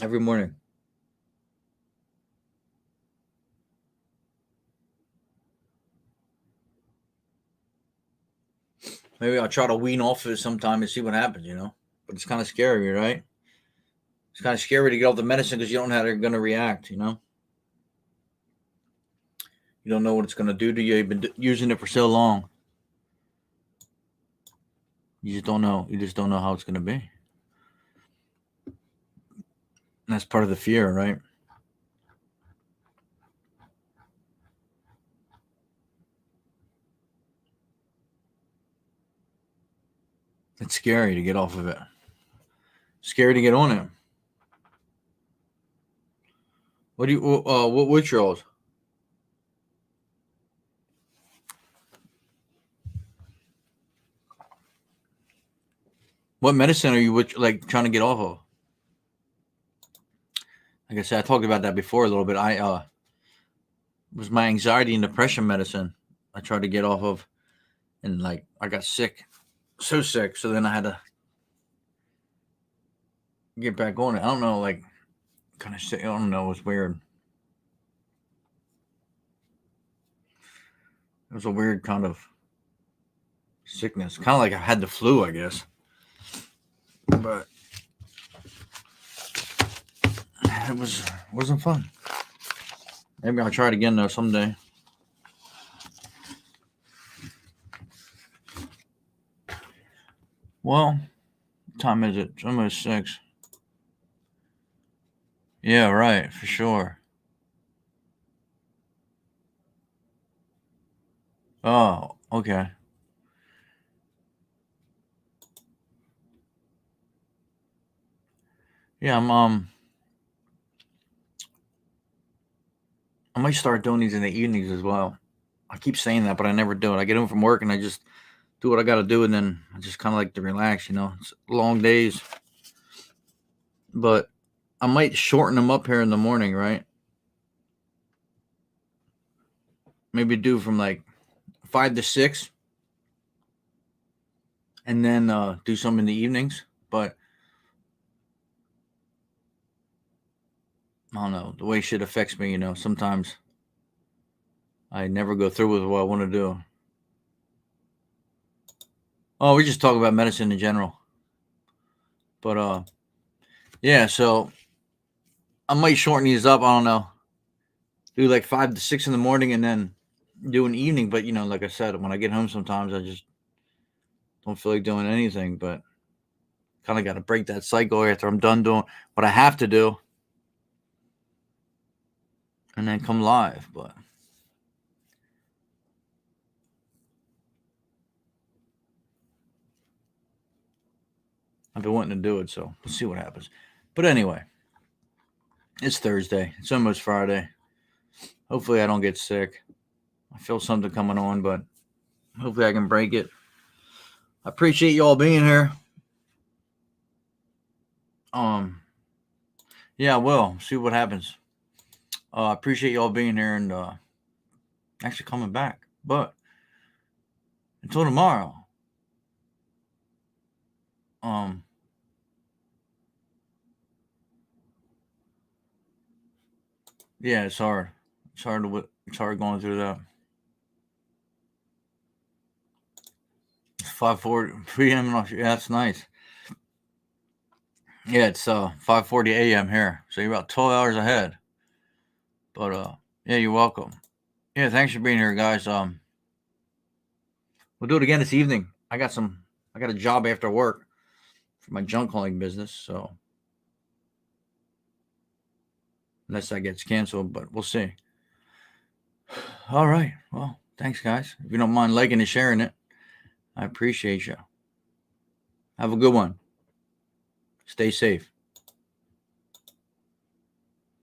Every morning. Maybe I'll try to wean off of it sometime and see what happens, But it's kind of scary, right? It's kind of scary to get off the medicine because you don't know how they're going to react, You don't know what it's going to do to you. You've been using it for so long. You just don't know. You just don't know how it's going to be. And that's part of the fear, right? It's scary to get off of it. Scary to get on it. What's yours? What medicine are you trying to get off of? Like I said, I talked about that before a little bit. It was my anxiety and depression medicine I tried to get off of, and I got sick, so sick. So then I had to get back on it. I don't know, kind of sick. I don't know. It was weird. It was a weird kind of sickness, kind of like I had the flu, I guess. But it wasn't fun. Maybe I'll try it again though someday. Well, what time is it? It's almost 6. Yeah, right, for sure. Oh, okay. Yeah, I might start doing these in the evenings as well. I keep saying that, but I never do it. I get home from work and I just do what I got to do, and then I just kind of like to relax. It's long days, but I might shorten them up here in the morning, right? Maybe do from 5 to 6, and then do some in the evenings. But I don't know, the way shit affects me. Sometimes I never go through with what I want to do. Oh, we just talk about medicine in general. But yeah, so I might shorten these up. I don't know. Do 5 to 6 in the morning and then do an evening. But like I said, when I get home sometimes I just don't feel like doing anything, but kind of got to break that cycle after I'm done doing what I have to do and then come live. But I've been wanting to do it, so we'll see what happens. But anyway, it's Thursday. It's almost Friday. Hopefully I don't get sick. I feel something coming on, but hopefully I can break it. I appreciate you all being here. Yeah, I will. See what happens. I appreciate you all being here and actually coming back. But until tomorrow, yeah, it's hard. It's hard going through that. It's 5:40 p.m. Yeah, that's nice. Yeah, it's 5:40 a.m. here, so you're about 12 hours ahead. But yeah, you're welcome. Yeah, thanks for being here, guys. We'll do it again this evening. I got a job after work for my junk hauling business, so unless that gets canceled, but we'll see. All right. Well, thanks, guys. If you don't mind liking and sharing it, I appreciate you. Have a good one. Stay safe.